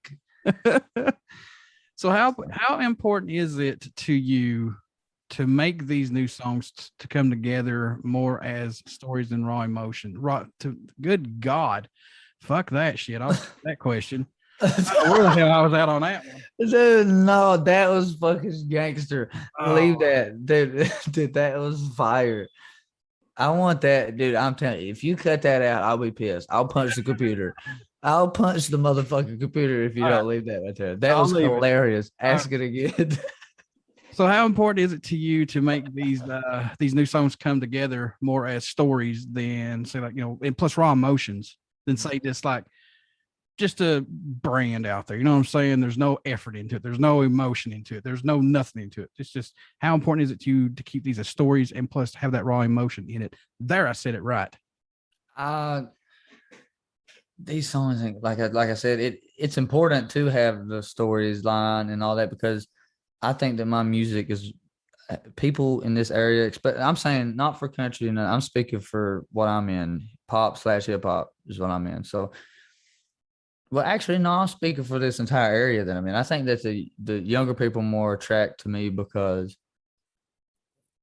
So how important is it to you to make these new songs to come together more as stories than raw emotion? Good God, fuck that shit. I'll that question. Where the hell I was at on that one? Dude, no, that was fucking gangster. Leave that, dude. That was fire. I want that, dude. I'm telling you, if you cut that out, I'll be pissed. I'll punch the computer. I'll punch the motherfucking computer if you don't leave that right there. That was hilarious. Ask it again. So how important is it to you to make these new songs come together more as stories than, say, like, and plus raw emotions, than say just a brand out there? You know what I'm saying? There's no effort into it. There's no emotion into it. There's no nothing into it. It's just, how important is it to you to keep these as stories and plus have that raw emotion in it? There, I said it right. These songs, like I said, it's important to have the stories line and all that, because I think that my music is, people in this area, I'm saying not for country, I'm speaking for what I'm in, pop /hip hop is what I'm in. So Well, actually, no, I'm speaking for this entire area. Then I mean, I think that the younger people more attract to me because,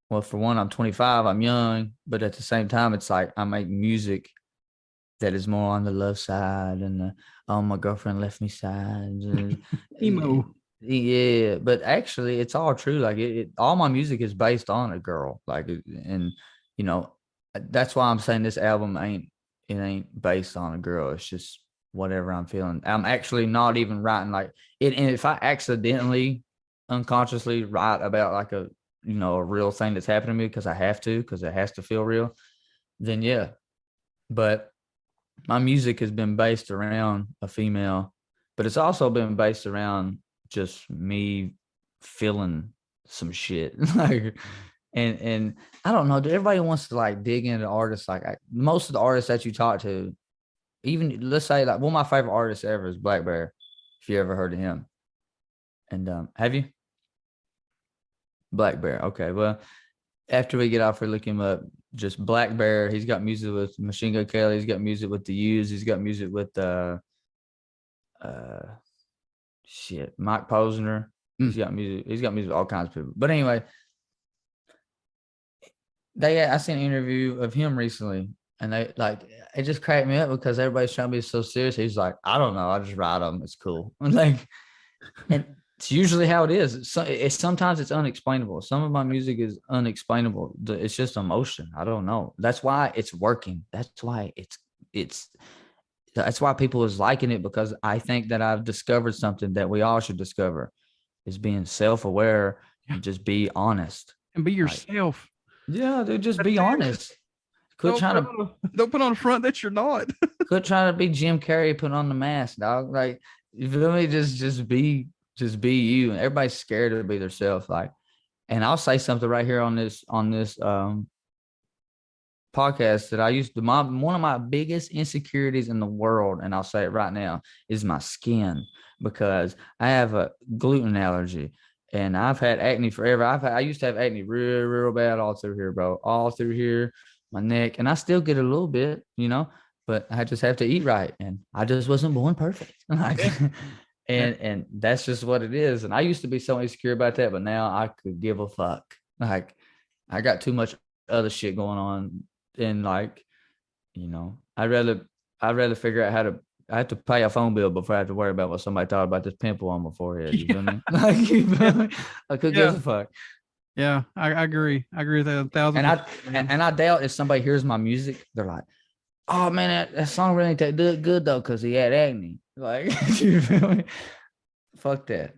well, for one, I'm 25, I'm young, but at the same time, it's like I make music that is more on the love side and the, oh, my girlfriend left me side. Emo. Yeah, but actually, it's all true. Like all my music is based on a girl. Like, and you know, that's why I'm saying this album ain't based on a girl. It's just whatever I'm feeling. I'm actually not even writing like it. And if I accidentally, unconsciously write about like a real thing that's happening to me because I have to, because it has to feel real, then yeah. But my music has been based around a female, but it's also been based around just me feeling some shit. Like, and I don't know. Everybody wants to like dig into artists. Like most of the artists that you talk to, even let's say like one of my favorite artists ever is Black Bear. If you ever heard of him, and have you? Black Bear. Okay, well, after we get off, we look him up. Just Black Bear. He's got music with Machine Gun Kelly. He's got music with the Used. He's got music with uh Mike Posner. He's got music. He's got music with all kinds of people. But anyway, I seen an interview of him recently, and they like it just cracked me up because everybody's trying to be so serious. He's like, I don't know, I just write them. It's cool. Like, and it's usually how it is. It's sometimes it's unexplainable. Some of my music is unexplainable. It's just emotion. I don't know. That's why it's working. That's why that's why people is liking it, because I think that I've discovered something that we all should discover, is being self-aware and just be honest. And be yourself. Yeah, dude, just be honest. Quit trying to don't put on the front that you're not. quit trying to be Jim Carrey, put on the mask, dog. Like, you feel me? Just be you. And everybody's scared to be themselves. Like, and I'll say something right here on this podcast that I used to, one of my biggest insecurities in the world, and I'll say it right now, is my skin, because I have a gluten allergy and I've had acne forever. I used to have acne real bad all through here, bro, all through here, my neck, and I still get a little bit, but I just have to eat right, and I just wasn't born perfect. Like, and that's just what it is. And I used to be so insecure about that, but now I could give a fuck. Like, I got too much other shit going on. And like, I'd rather figure out I have to pay a phone bill before I have to worry about what somebody thought about this pimple on my forehead. You feel me? Like, you feel me? I could give a fuck. Yeah, I agree. I agree with that 1,000%. And I doubt if somebody hears my music, they're like, oh man, that song really ain't that good though, because he had acne. Like, you feel me? Fuck that.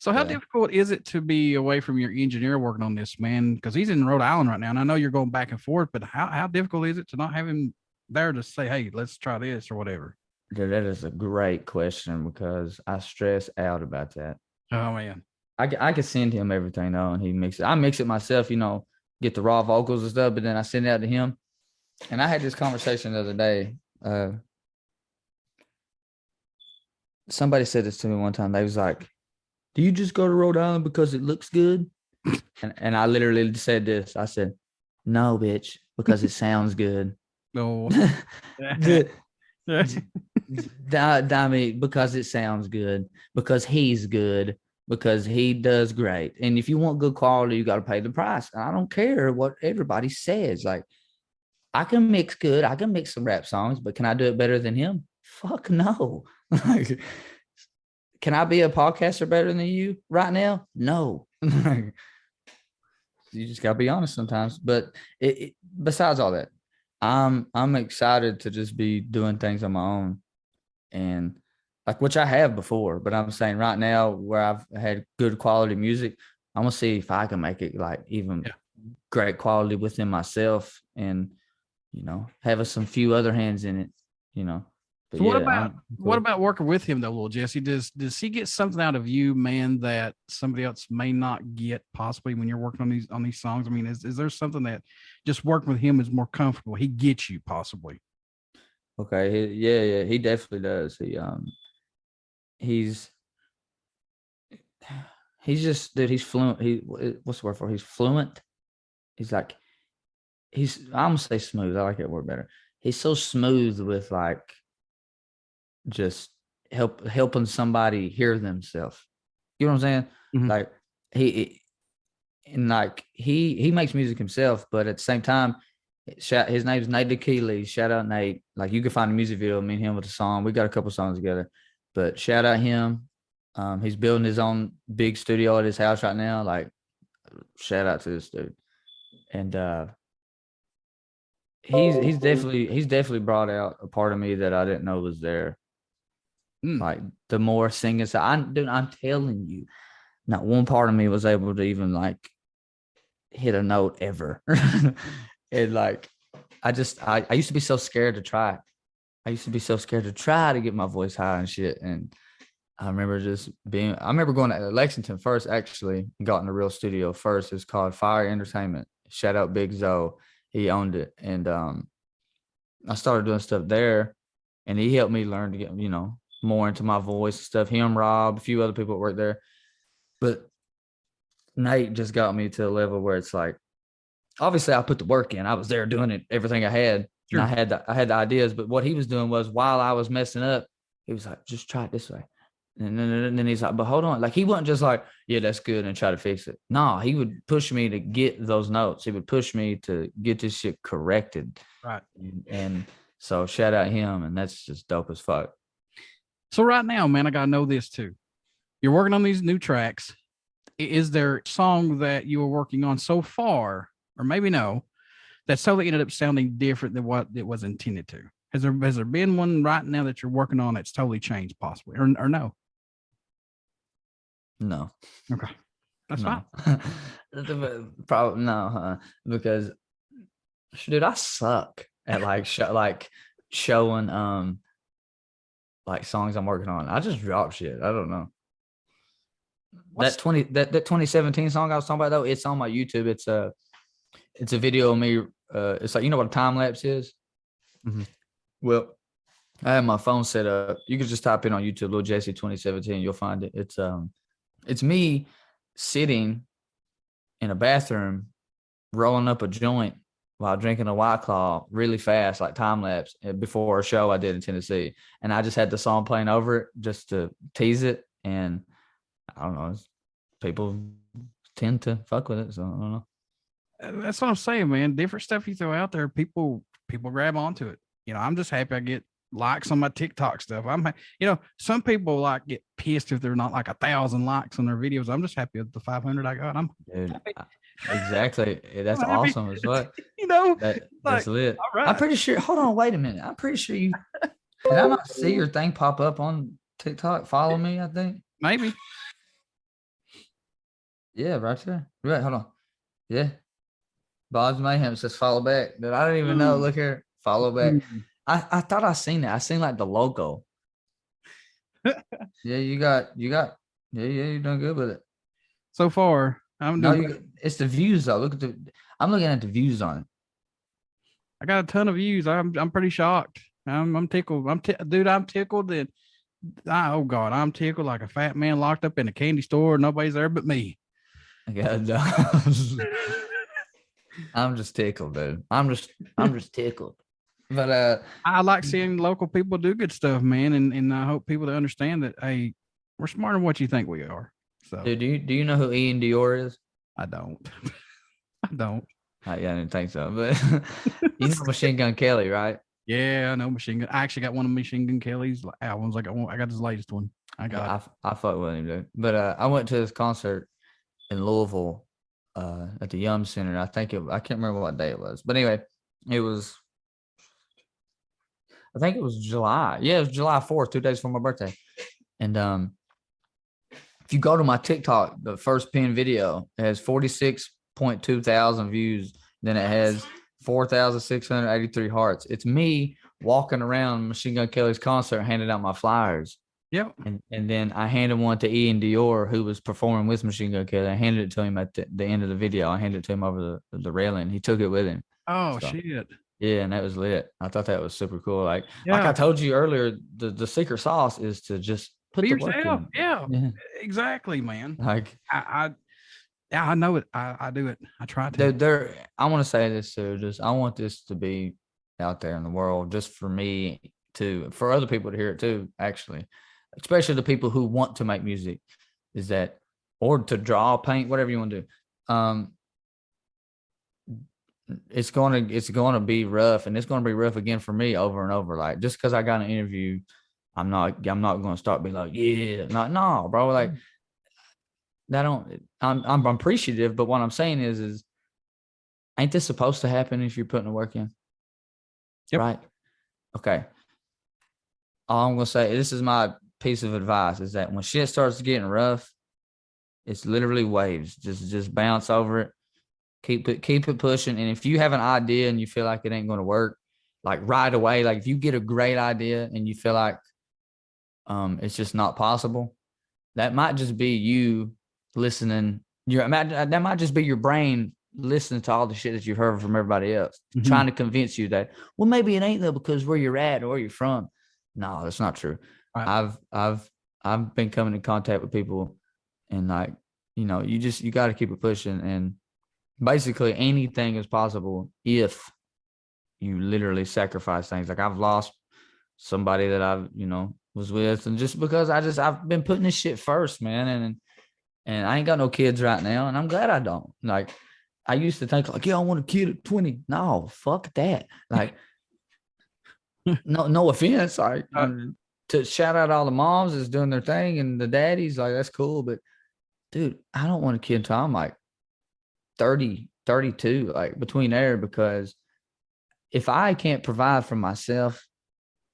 So how difficult is it to be away from your engineer working on this, man? Because he's in Rhode Island right now, and I know you're going back and forth, but how difficult is it to not have him there to say, hey, let's try this or whatever? Dude, that is a great question, because I stress out about that. Oh, man. I could send him everything, though, and he mix it. I mix it myself, get the raw vocals and stuff, but then I send it out to him. And I had this conversation the other day. Somebody said this to me one time. They was like, do you just go to Rhode Island because it looks good? And I literally said this. I said, no, bitch, because it sounds good. No. Dami, because it sounds good, because he's good, because he does great. And if you want good quality, you got to pay the price. And I don't care what everybody says. Like, I can mix good. I can mix some rap songs, but can I do it better than him? Fuck no. Like, can I be a podcaster better than you right now? No. You just gotta be honest sometimes. But besides all that, I'm excited to just be doing things on my own, and like, which I have before. But I'm saying right now, where I've had good quality music, I'm gonna see if I can make it like even great quality within myself, and have some few other hands in it. But so what about working with him though, LIL Jesse? Does he get something out of you, man, that somebody else may not get possibly when you're working on these songs? I mean, is there something that just working with him is more comfortable? He gets you possibly. Okay. Yeah, he definitely does. He's just, dude, he's fluent. What's the word for it? He's fluent. He's like, I'm gonna say smooth. I like that word better. He's so smooth with like just helping somebody hear themselves. You know what I'm saying? Mhm. Like he makes music himself, but at the same time, his name's Nate DeKeely. Shout out Nate. Like you can find a music video of me and him with a song. We got a couple songs together, but shout out him. He's building his own big studio at his house right now. Like shout out to this dude. And he's definitely brought out a part of me that I didn't know was there. Like the more singing side, I'm telling you, not one part of me was able to even like hit a note ever. And like I used to be so scared to try. I used to be so scared to try to get my voice high and shit. And I remember going to Lexington first, actually, got in the real studio first. It's called Fire Entertainment. Shout out Big Zoe. He owned it. And I started doing stuff there, and he helped me learn to get, more into my voice and stuff. Him, Rob, a few other people that worked there. But Nate just got me to a level where it's like, obviously I put the work in. I was there doing it, everything I had. Sure. And I had the ideas, but what he was doing was while I was messing up, he was like, just try it this way. And then he's like, but hold on. Like he wasn't just like, yeah, that's good, and try to fix it. No, he would push me to get those notes. He would push me to get this shit corrected. Right. And so shout out him, and that's just dope as fuck. So right now, man, I got to know this too. You're working on these new tracks. Is there a song that you were working on so far, or maybe no, that totally ended up sounding different than what it was intended to? Has there been one right now that you're working on that's totally changed possibly, or no? No. Okay. That's no. fine. Probably no, because dude, I suck at showing like songs I'm working on. I just drop shit. I don't know. That 2017 song I was talking about though, it's on my YouTube. It's a video of me. It's like, you know what a time lapse is? Mm-hmm. Well, I have my phone set up. You can just type in on YouTube, LIL Jesse 2017. You'll find it. It's me sitting in a bathroom, rolling up a joint while drinking a White Claw really fast, like time lapse, before a show I did in Tennessee. And I just had the song playing over it just to tease it. And I don't know, people tend to fuck with it. So I don't know. That's what I'm saying, man. Different stuff you throw out there, people grab onto it. I'm just happy I get likes on my TikTok stuff. Some people like get pissed if they're not like 1,000 likes on their videos. I'm just happy with the 500 I got. Exactly. That's awesome as well. That's lit. Right. I'm pretty sure. Hold on, wait a minute. I'm pretty sure you. Did I not see your thing pop up on TikTok? Follow me, I think. Maybe. Yeah, right there. Right, hold on. Yeah. BODS Mayhem says follow back. That I don't even know. Look here. Follow back. I thought I seen it. I seen like the logo. Yeah, you're doing good with it. So far, I'm doing. It's the views though. I'm looking at the views on it. I got a ton of views. I'm pretty shocked. I'm tickled. I'm tickled that. Oh God, I'm tickled like a fat man locked up in a candy store. Nobody's there but me. I got I'm just tickled, dude. I'm just tickled. But I like seeing local people do good stuff, man, and I hope people to understand that, hey, we're smarter than what you think we are. So, dude, do you know who Ian Dior is? I don't. Yeah, I didn't think so, but you know Machine Gun Kelly, right? Yeah, I know Machine Gun. I actually got one of Machine Gun Kelly's albums. I got his latest one. I fuck with him, dude. But I went to this concert in Louisville at the Yum Center. I can't remember what day it was, but anyway, I think it was July. Yeah, it was July 4th, 2 days before my birthday. And if you go to my TikTok, the first pinned video, it has 46.2 thousand views. Then it has 4,683 hearts. It's me walking around Machine Gun Kelly's concert, handing out my flyers. Yep. And then I handed one to Ian Dior, who was performing with Machine Gun Kelly. I handed it to him at the end of the video. I handed it to him over the railing. He took it with him. Oh, so, shit. Yeah, and that was lit. I thought that was super cool. Like I told you earlier, the secret sauce is to just put the work in. Yeah, exactly, man. Like I know it. I do it. I try to. I want to say this too. I want this to be out there in the world, just for me, for other people to hear it too, actually, especially the people who want to make music, is that, or to draw, paint, whatever you want to do. It's gonna be rough, and it's gonna be rough again for me over and over. Like, just because I got an interview, I'm not gonna start being like, yeah, no, bro. Like, I'm appreciative, but what I'm saying is ain't this supposed to happen if you're putting the work in? Yep. Right. Okay. All I'm gonna say, this is my piece of advice, is that when shit starts getting rough, it's literally waves. Just bounce over it. Keep it pushing. And if you have an idea and you feel like it ain't gonna work, like right away, like if you get a great idea and you feel like it's just not possible, that might just be you listening. That might just be your brain listening to all the shit that you've heard from everybody else, trying to convince you that, well, maybe it ain't though, because where you're at or where you're from. No, that's not true. Right. I've been coming in contact with people, and like, you got to keep it pushing, and basically anything is possible if you literally sacrifice things. Like, I've lost somebody that I've, was with, and just because I've been putting this shit first, man, and I ain't got no kids right now, and I'm glad I don't. Like, I used to think like, yeah, I want a kid at 20. No, fuck that. Like, no offense. Like, to shout out all the moms that's doing their thing and the daddies, like, that's cool. But dude, I don't want a kid until I'm like 30, 32, like between there, because if I can't provide for myself,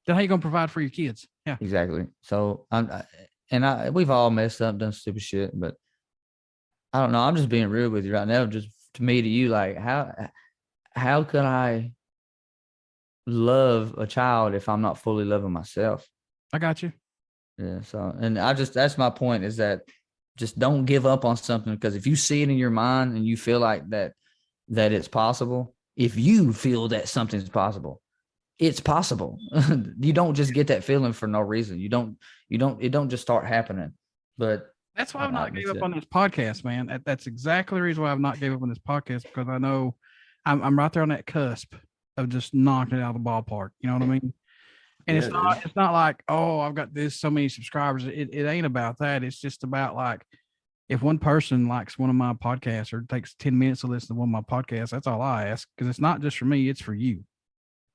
then how you gonna provide for your kids? Yeah, exactly. So we've all messed up, done stupid shit, but I don't know. I'm just being real with you right now. Just to me, to you, like, how could I love a child if I'm not fully loving myself? I got you. Yeah. So, and that's my point, is that just don't give up on something, because if you see it in your mind and you feel like that it's possible, if you feel that something's possible, it's possible. You don't just get that feeling for no reason. It don't just start happening. But that's why I've not gave up on this podcast, man. That's exactly the reason why I've not gave up on this podcast, because I know I'm right there on that cusp of just knocking it out of the ballpark. You know what I mean? And it's not like, oh, I've got so many subscribers. It ain't about that. It's just about, like, if one person likes one of my podcasts or takes 10 minutes to listen to one of my podcasts, that's all I ask, because it's not just for me, it's for you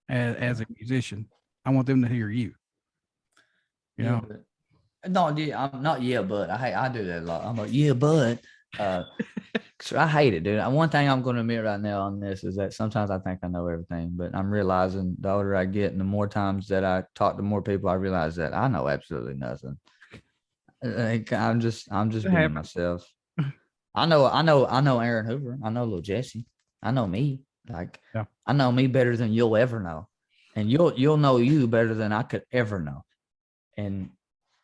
as a musician. I want them to hear you. You know? I'm not, but I do that a lot. I'm like, yeah, but so I hate it, dude. One thing I'm going to admit right now on this is that sometimes I think I know everything, but I'm realizing the older I get and the more times that I talk to more people, I realize that I know absolutely nothing. Like, I'm just being myself. I know Aaron Hoover. I know LIL Jesse. I know me. Like, yeah. I know me better than you'll ever know, and you'll know you better than I could ever know. And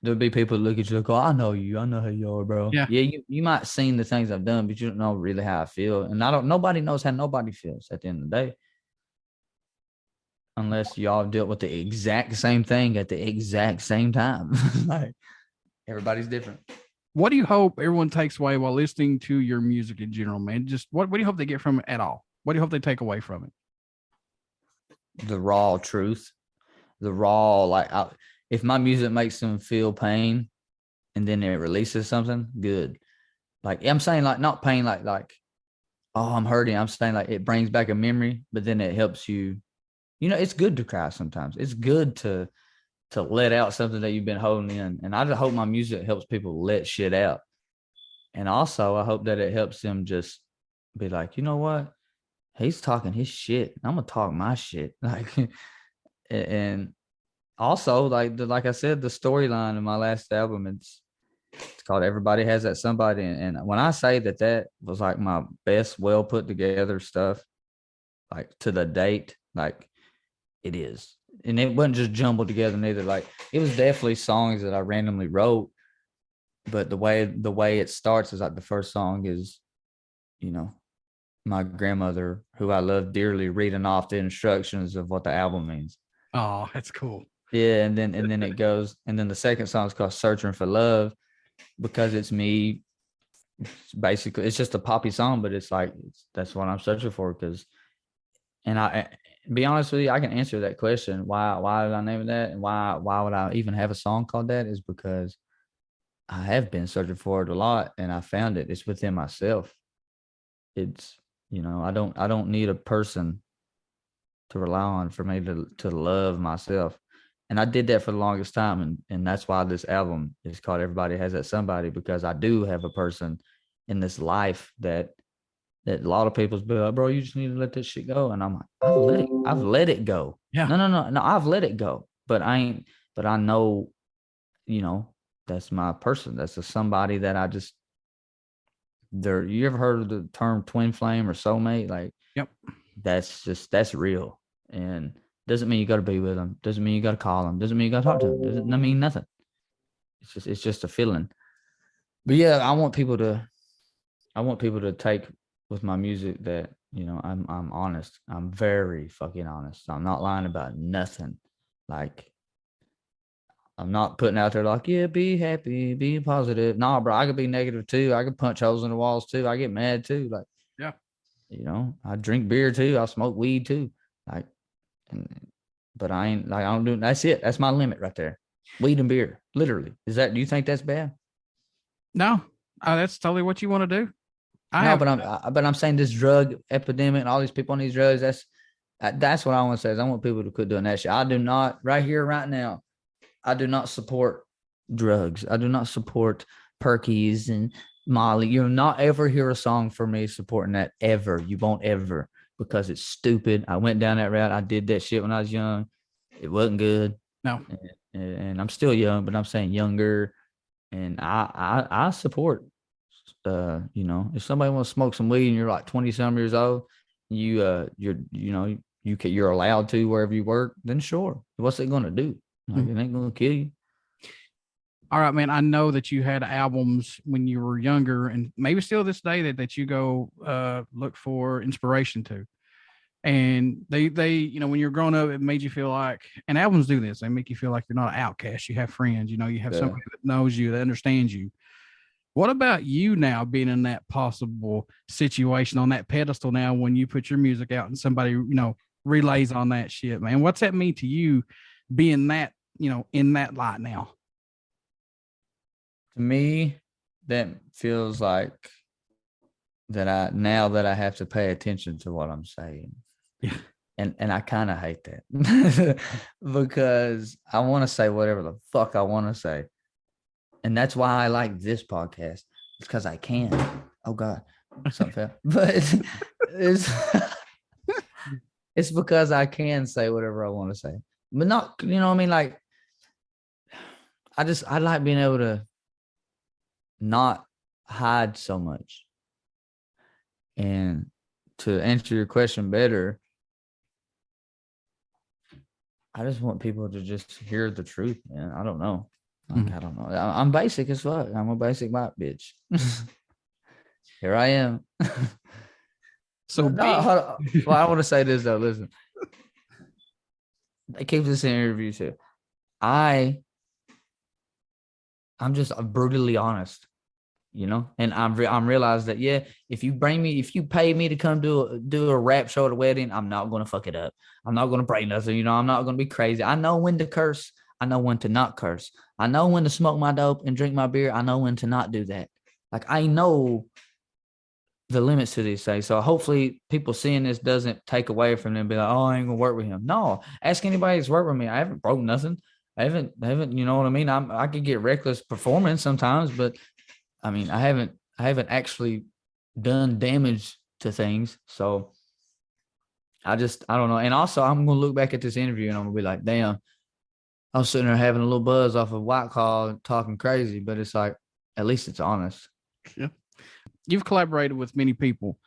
there'll be people that look at you like, oh, I know you. I know who you are, bro. Yeah. You might have seen the things I've done, but you don't know really how I feel. And nobody knows how nobody feels at the end of the day, unless y'all dealt with the exact same thing at the exact same time. Like, everybody's different. What do you hope everyone takes away while listening to your music in general, man? Just what do you hope they get from it at all? What do you hope they take away from it? The raw truth. The raw, like, if my music makes them feel pain and then it releases something good. Like, I'm saying, like, not pain like, oh, I'm hurting. I'm saying, like, it brings back a memory, but then it helps you. It's good to cry sometimes. It's good to let out something that you've been holding in. And I just hope my music helps people let shit out. And also, I hope that it helps them just be like, you know what? He's talking his shit. I'm going to talk my shit. Like, and also, like I said, the storyline in my last album, it's called Everybody Has That Somebody. And when I say that was like my best, well put together stuff, like, to the date, like, it is. And it wasn't just jumbled together neither. Like, it was definitely songs that I randomly wrote, but the way it starts is like, the first song is, my grandmother, who I love dearly, reading off the instructions of what the album means. Oh, that's cool. Yeah, and then it goes, and then the second song is called Searching for Love, because it's me. Basically, it's just a poppy song, but it's like, that's what I'm searching for, and be honest with you, I can answer that question. Why did I name it that? And why would I even have a song called that? Is because I have been searching for it a lot and I found it. It's within myself. It's, I don't need a person to rely on for me to love myself. And I did that for the longest time. And that's why this album is called Everybody Has That Somebody, because I do have a person in this life that a lot of people's be like, bro, you just need to let that shit go. And I'm like, I've let it go. Yeah. No, I've let it go. But I know, that's my person. That's somebody that I just, you ever heard of the term twin flame or soulmate? Like, yep. That's real. And doesn't mean you got to be with them. Doesn't mean you got to call them. Doesn't mean you got to talk to them. Doesn't mean nothing. It's just a feeling. But yeah, I want people to take with my music that, I'm honest. I'm very fucking honest. I'm not lying about nothing. Like, I'm not putting out there like, yeah, be happy, be positive. Nah, bro, I could be negative too. I could punch holes in the walls too. I get mad too. Like, yeah, I drink beer too. I smoke weed too. Like, but I don't do, that's it. That's my limit right there. Weed and beer, literally. Do you think that's bad? No, that's totally what you want to do. But I'm saying this drug epidemic and all these people on these drugs, that's what I want to say is I want people to quit doing that shit. I do not, right here, right now, I do not support drugs. I do not support Perkies and Molly. You'll not ever hear a song for me supporting that ever. You won't ever, because it's stupid. I went down that route. I did that shit when I was young. It wasn't good. No. And I'm still young, but I'm saying younger. And I support, if somebody wants to smoke some weed and you're like 20 some years old, you're allowed to wherever you work, then sure. What's it going to do? Like, it ain't going to kill you. All right, man. I know that you had albums when you were younger, and maybe still this day that you go look for inspiration to. And they when you're growing up, it made you feel like, and albums do this, they make you feel like you're not an outcast. You have friends, you have somebody that knows you, that understands you. What about you now being in that possible situation on that pedestal now when you put your music out and somebody, relays on that shit, man? What's that mean to you being that, in that light now? To me, that feels like that I have to pay attention to what I'm saying. Yeah. And I kind of hate that because I want to say whatever the fuck I want to say. And that's why I like this podcast. It's because I can. Oh God, something fell. But it's because I can say whatever I want to say. But not, what I mean? Like, I like being able to not hide so much. And to answer your question better, I just want people to just hear the truth, man. I don't know. Like, I don't know. I'm basic as fuck. I'm a basic white bitch. Here I am. So hold on. Well, I want to say this though. Listen, they keep this in interviews too. I'm just brutally honest, and I'm realized that, yeah, if you pay me to come do a rap show at a wedding, I'm not going to fuck it up. I'm not going to break nothing. I'm not going to be crazy. I know when to curse. I know when to not curse. I know when to smoke my dope and drink my beer. I know when to not do that. Like, I know the limits to these things. So hopefully people seeing this doesn't take away from them and be like, oh, I ain't gonna work with him. No, ask anybody that's worked with me. I haven't broke nothing. I haven't, you know what I mean? I could get reckless performance sometimes, but I mean, I haven't actually done damage to things. So I don't know. And also I'm going to look back at this interview and I'm gonna be like, damn, I was sitting there having a little buzz off of White Claw talking crazy, but it's like, at least it's honest. Yeah. You've collaborated with many people,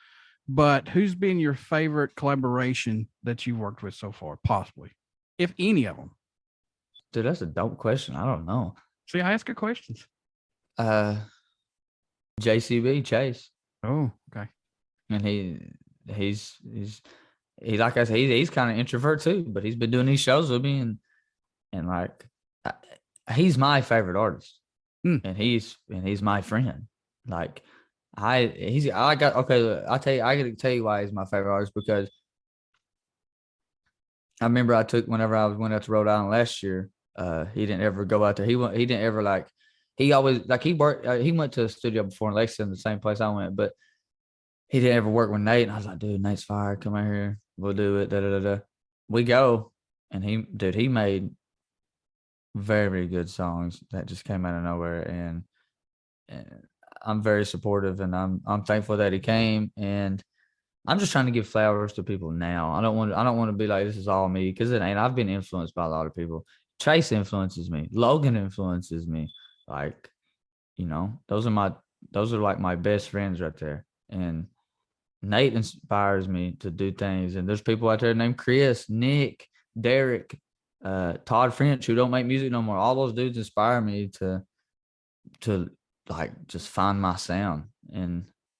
but who's been your favorite collaboration that you've worked with so far, possibly, if any of them? Dude, that's a dope question. I don't know. See, I ask good questions. JCB Chase. Oh, okay. And he's like I said, he's kind of introvert too, but he's been doing these shows with me, and like he's my favorite artist, and he's my friend. Like I gotta tell you why he's my favorite artist, because I remember whenever I went out to Rhode Island last year. He didn't ever go out there. He didn't ever like. He always like he worked. He went to a studio before in Lexington, the same place I went, but he didn't ever work with Nate. And I was like, dude, Nate's fire. Come out here. We'll do it. Da, da, da, da. We go. And he made very, very good songs that just came out of nowhere. And I'm very supportive, and I'm thankful that he came. And I'm just trying to give flowers to people now. I don't want to be like, this is all me, because it ain't. I've been influenced by a lot of people. Chase influences me. Logan influences me. Like, those are like my best friends right there. And Nate inspires me to do things. And there's people out there named Chris, Nick, Derek, Todd French, who don't make music no more. All those dudes inspire me to like just find my sound.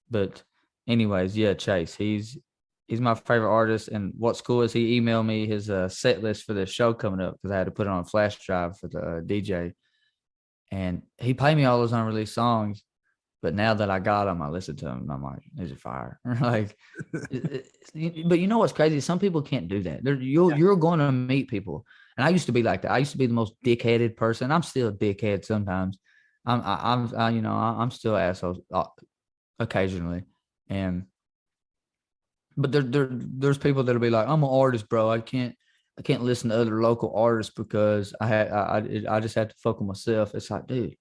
But anyways, yeah, Chase, he's my favorite artist. And what's cool is he emailed me his set list for the show coming up, because I had to put it on a flash drive for the DJ. And he played me all those unreleased songs. But now that I got them, I listen to them, and I'm like, these are fire. Like, but you know what's crazy? Some people can't do that. You're going to meet people. And I used to be like that. I used to be the most dickheaded person. I'm still a dickhead sometimes. I'm still an asshole occasionally. But there's people that'll be like, I'm an artist, bro. I can't listen to other local artists because I just have to fuck with myself. It's like, dude,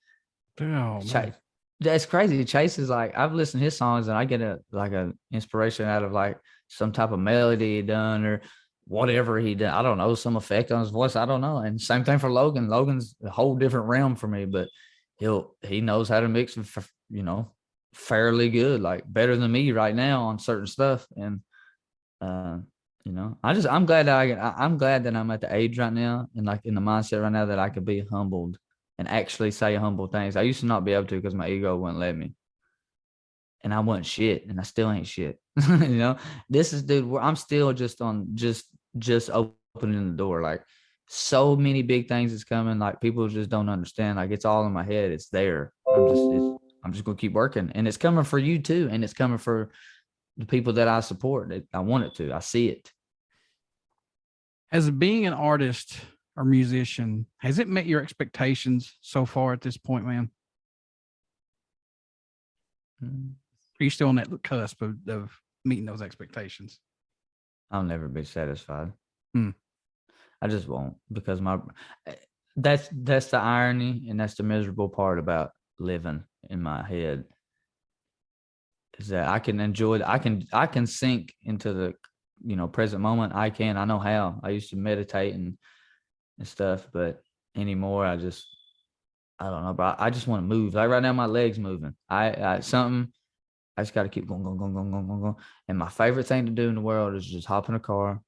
Chase, that's crazy. Chase is like, I've listened to his songs and I get an inspiration out of like some type of melody he done or whatever he did. I don't know, some effect on his voice. I don't know. And same thing for Logan. Logan's a whole different realm for me, but he knows how to mix, fairly good, like better than me right now on certain stuff. And I'm glad that I'm at the age right now and like in the mindset right now that I could be humbled and actually say humble things. I used to not be able to because my ego wouldn't let me. And I wasn't shit, and I still ain't shit. This is, dude, I'm still just opening the door. Like, so many big things is coming. Like, people just don't understand. Like, it's all in my head. It's there. I'm just gonna keep working, and it's coming for you too, and it's coming for the people that I support. I want it to. I see it. As being an artist or musician, has it met your expectations so far at this point, man? Are you still on that cusp of meeting those expectations? I'll never be satisfied. I just won't, because that's the irony, and that's the miserable part about living in my head, is that I can enjoy I can sink into the present moment. I know how. I used to meditate and stuff, but anymore I don't know, but I just want to move. Like right now my legs moving. I just got to keep going. And my favorite thing to do in the world is just hop in a car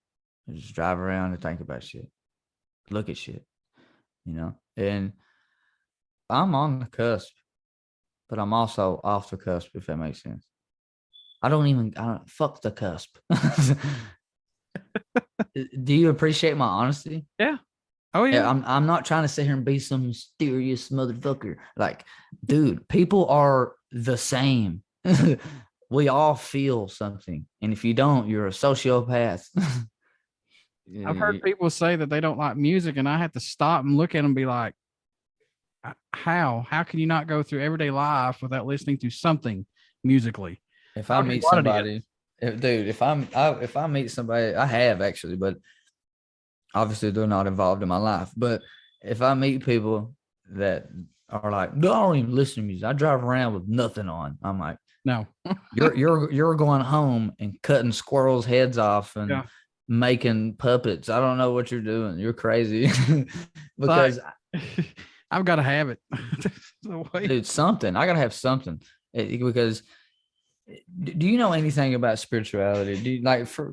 and just drive around and think about shit. Look at shit. And I'm on the cusp, but I'm also off the cusp, if that makes sense. I don't fuck the cusp. Do you appreciate my honesty? Yeah. Oh yeah. I'm not trying to sit here and be some mysterious motherfucker. Like, dude, people are the same. We all feel something. And if you don't, you're a sociopath. I've heard people say that they don't like music, and I have to stop and look at them and be like, how can you not go through everyday life without listening to something musically? If I meet somebody, if I meet somebody, I have actually, but obviously they're not involved in my life. But if I meet people that are like, no, I don't even listen to music, I drive around with nothing on, I'm like, no, you're going home and cutting squirrels' heads off and making puppets. I don't know what you're doing. You're crazy. Because I've got to have it. Dude, something. I gotta have something. Because do you know anything about spirituality? Do you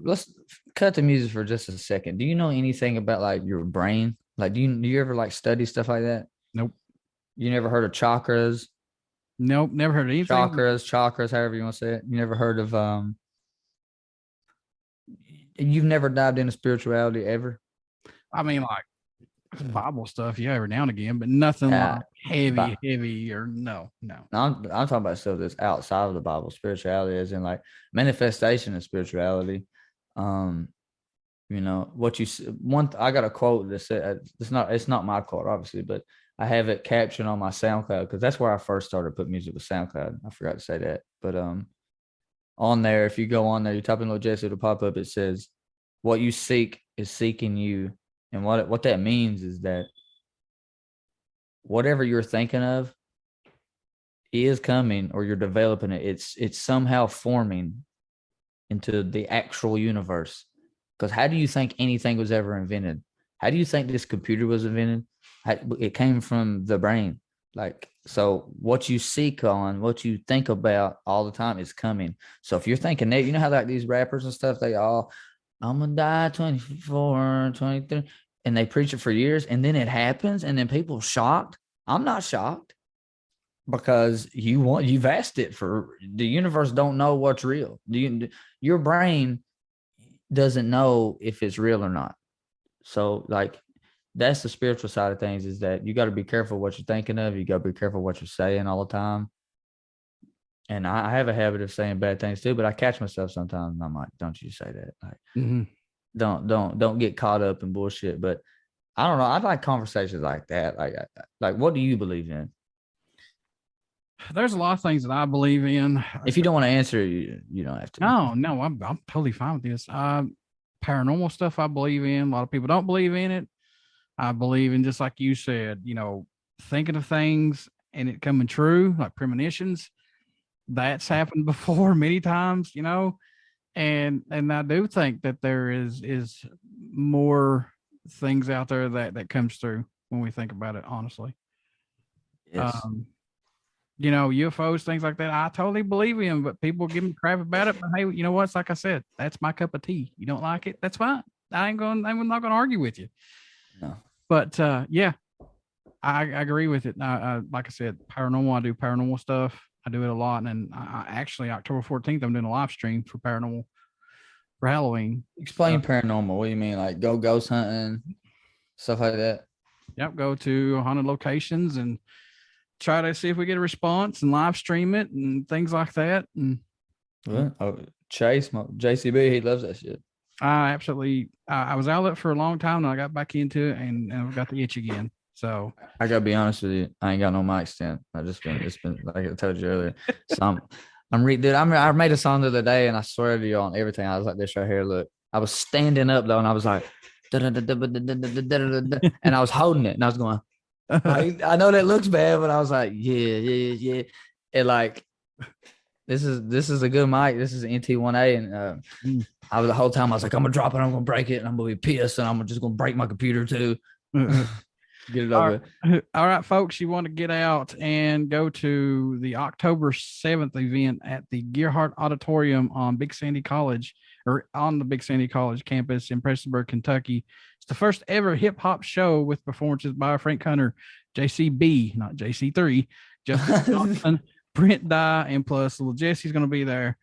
let's cut the music for just a second. Do you know anything about like your brain? Like, do you ever like study stuff like that? Nope. You never heard of chakras? Nope, never heard of anything. Chakras, however you want to say it. You never heard of you've never dived into spirituality ever? I mean, like Bible stuff, yeah, every now and again, but nothing like heavy or no. I'm talking about stuff that's outside of the Bible. Spirituality, as in like manifestation of spirituality. You know what you I got a quote that said it's not my quote obviously, but I have it captioned on my SoundCloud because that's where I first started putting music with SoundCloud. I forgot to say that, but on there, if you go on there, you type in LIL Jesse, it'll pop up. It says, "What you seek is seeking you," and what that means is that whatever you're thinking of is coming, or you're developing it. It's somehow forming into the actual universe. Because how do you think anything was ever invented? How do you think this computer was invented? It came from the brain. Like, so what you seek on, what you think about all the time is coming. So if you're thinking that, you know how like these rappers and stuff, they all, I'm gonna die 24, 23, and they preach it for years, and then it happens, and then people are shocked. I'm not shocked because you've asked it for the universe. Don't know what's real. Your brain doesn't know if it's real or not. So like that's the spiritual side of things, is that you got to be careful what you're thinking of. You got to be careful what you're saying all the time. And I have a habit of saying bad things too, but I catch myself sometimes and I'm like, don't you say that. Like, don't get caught up in bullshit. But I don't know. I like conversations like that. Like what do you believe in? There's a lot of things that I believe in. If you don't want to answer, you don't have to. No, I'm totally fine with this. Paranormal stuff I believe in. A lot of people don't believe in it. I believe in, just like you said, thinking of things and it coming true, like premonitions. That's happened before many times, and I do think that there is more things out there that comes through when we think about it, honestly. Yes. UFOs, things like that, I totally believe in, but people give me crap about it. But hey, you know what? It's like I said, that's my cup of tea. You don't like it? That's fine. I'm not going to argue with you. No. But yeah, I agree with it. Like I said, paranormal, I do paranormal stuff. I do it a lot. And I actually, October 14th, I'm doing a live stream for paranormal for Halloween. Explain paranormal. What do you mean? Like go ghost hunting, stuff like that? Yep. Go to haunted locations and try to see if we get a response and live stream it and things like that. And Chase, JCB, he loves that shit. I absolutely, I was out of it for a long time and I got back into it and I've got the itch again. So I gotta be honest with you, I ain't got no mic stand. It's been like I told you earlier. So I made a song the other day and I swear to you on everything, I was like this right here. Look, I was standing up though and I was like, and I was holding it and I was going, I know that looks bad, but I was like, yeah. And like, this is a good mic. This is an NT1A, and I was the whole time I was like, I'm gonna drop it, I'm gonna break it, and I'm gonna be pissed, and I'm just gonna break my computer too. Get it over. All right, folks, you want to get out and go to the October 7th event at the Gearhart Auditorium on Big Sandy College, or on the Big Sandy College campus in Prestonsburg, Kentucky. It's the first ever hip hop show with performances by Frank Hunter, JCB, not JC3, Justin Johnson, Brent Dye, and plus LIL Jesse's going to be there.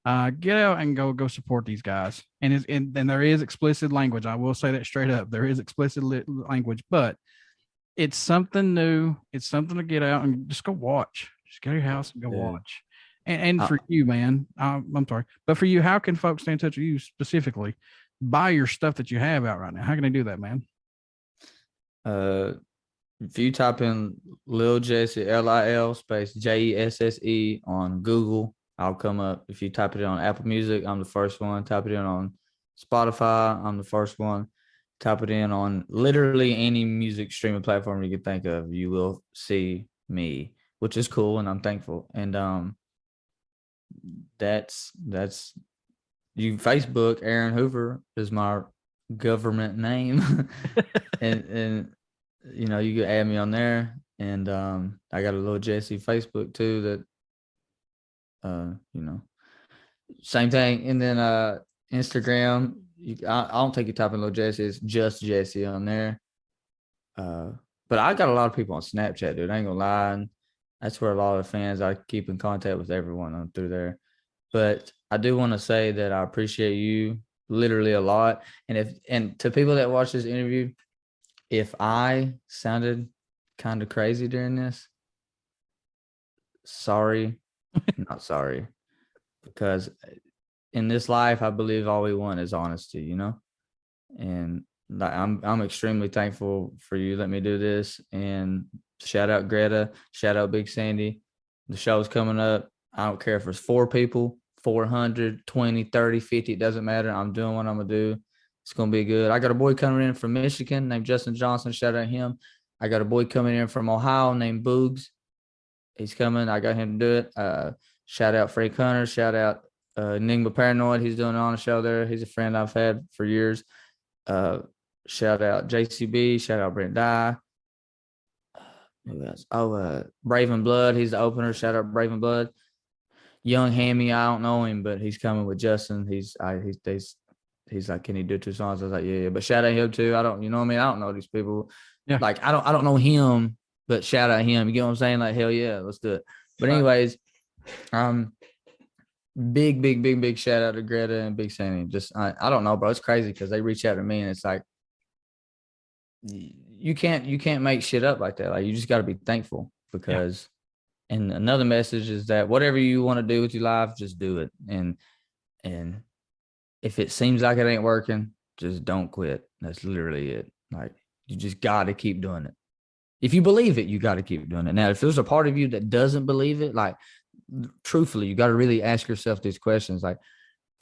Get out and go support these guys. And there is explicit language. I will say that straight up. There is explicit language, but it's something new. It's something to get out and just go watch. Just go to your house and go watch. And for you, man, I'm sorry, but for you, how can folks stay in touch with you specifically? Buy your stuff that you have out right now. How can they do that, man? If you type in LIL Jesse, LIL space JESSE on Google, I'll come up. If you type it in on Apple Music, I'm the first one. Type it in on Spotify, I'm the first one. Type it in on literally any music streaming platform you can think of, you will see me, which is cool, and I'm thankful. And that's you. Facebook, Aaron Hoover is my government name, and you can add me on there. And I got a LIL Jesse Facebook too. That same thing. And then Instagram. I don't think you type in LIL Jesse. It's just Jesse on there. But I got a lot of people on Snapchat, dude. I ain't gonna lie. And that's where a lot of fans, I keep in contact with everyone on through there. But I do want to say that I appreciate you literally a lot. And to people that watch this interview, if I sounded kind of crazy during this, sorry, not sorry, because in this life, I believe all we want is honesty, And like, I'm extremely thankful for you. Let me do this. And shout out Greta, shout out Big Sandy. The show's coming up. I don't care if it's 4 people, 400, 20, 30, 50. It doesn't matter. I'm doing what I'm going to do. It's going to be good. I got a boy coming in from Michigan named Justin Johnson. Shout out him. I got a boy coming in from Ohio named Boogs. He's coming. I got him to do it. Shout out Frank Hunter. Shout out Enigma Paranoid. He's doing it on the show there. He's a friend I've had for years. Shout out JCB. Shout out Brent Dye. Who else? Braven Blood. He's the opener. Shout out Braven Blood. Young Hammy. I don't know him, but he's coming with Justin. He's like, can he do 2 songs? I was like, yeah. But shout out him too. You know what I mean? I don't know these people. Yeah. Like I don't know him, but shout out him. You get what I'm saying? Like, hell yeah, let's do it. But anyways, big shout out to Greta and Big Sandy. Just I don't know, bro. It's crazy because they reach out to me and it's like you can't make shit up like that. Like you just got to be thankful because. Yeah. And another message is that whatever you want to do with your life, just do it. And if it seems like it ain't working, just don't quit. That's literally it. Like you just got to keep doing it. If you believe it, you got to keep doing it. Now, if there's a part of you that doesn't believe it, like truthfully, you got to really ask yourself these questions. Like,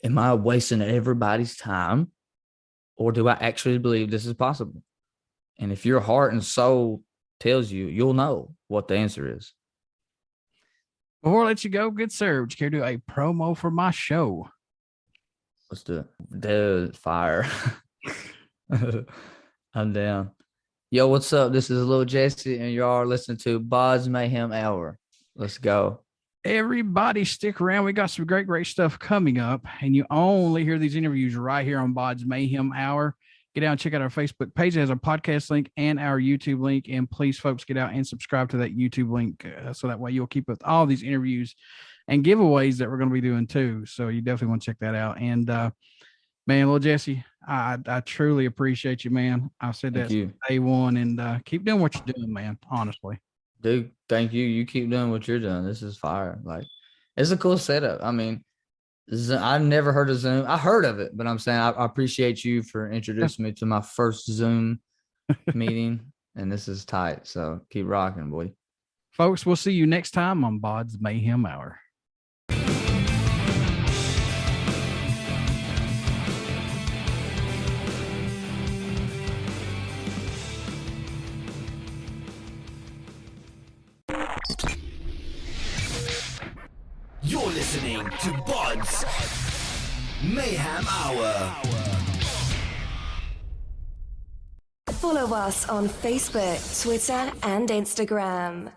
am I wasting everybody's time or do I actually believe this is possible? And if your heart and soul tells you, you'll know what the answer is. Before I let you go, good sir, would you care to do a promo for my show? Let's do it. Dude, fire. I'm down. Yo, what's up? This is LIL Jesse, and you are listening to BODS Mayhem Hour. Let's go. Everybody stick around. We got some great stuff coming up, and you only hear these interviews right here on BODS Mayhem Hour. Get out and check out our Facebook page. It has our podcast link and our YouTube link. And please, folks, get out and subscribe to that YouTube link so that way you'll keep up with all these interviews and giveaways that we're going to be doing too. So you definitely want to check that out. And man, LIL Jesse, I truly appreciate you, man. I said that day one, and keep doing what you're doing, man. Honestly, dude, thank you. You keep doing what you're doing. This is fire. Like, it's a cool setup. I mean, I've never heard of Zoom. I heard of it, but I'm saying I appreciate you for introducing me to my first Zoom meeting, and this is tight. So keep rocking, boy. Folks, we'll see you next time on BODS Mayhem Hour. You're listening to BODS Mayhem Hour. Follow us on Facebook, Twitter, and Instagram.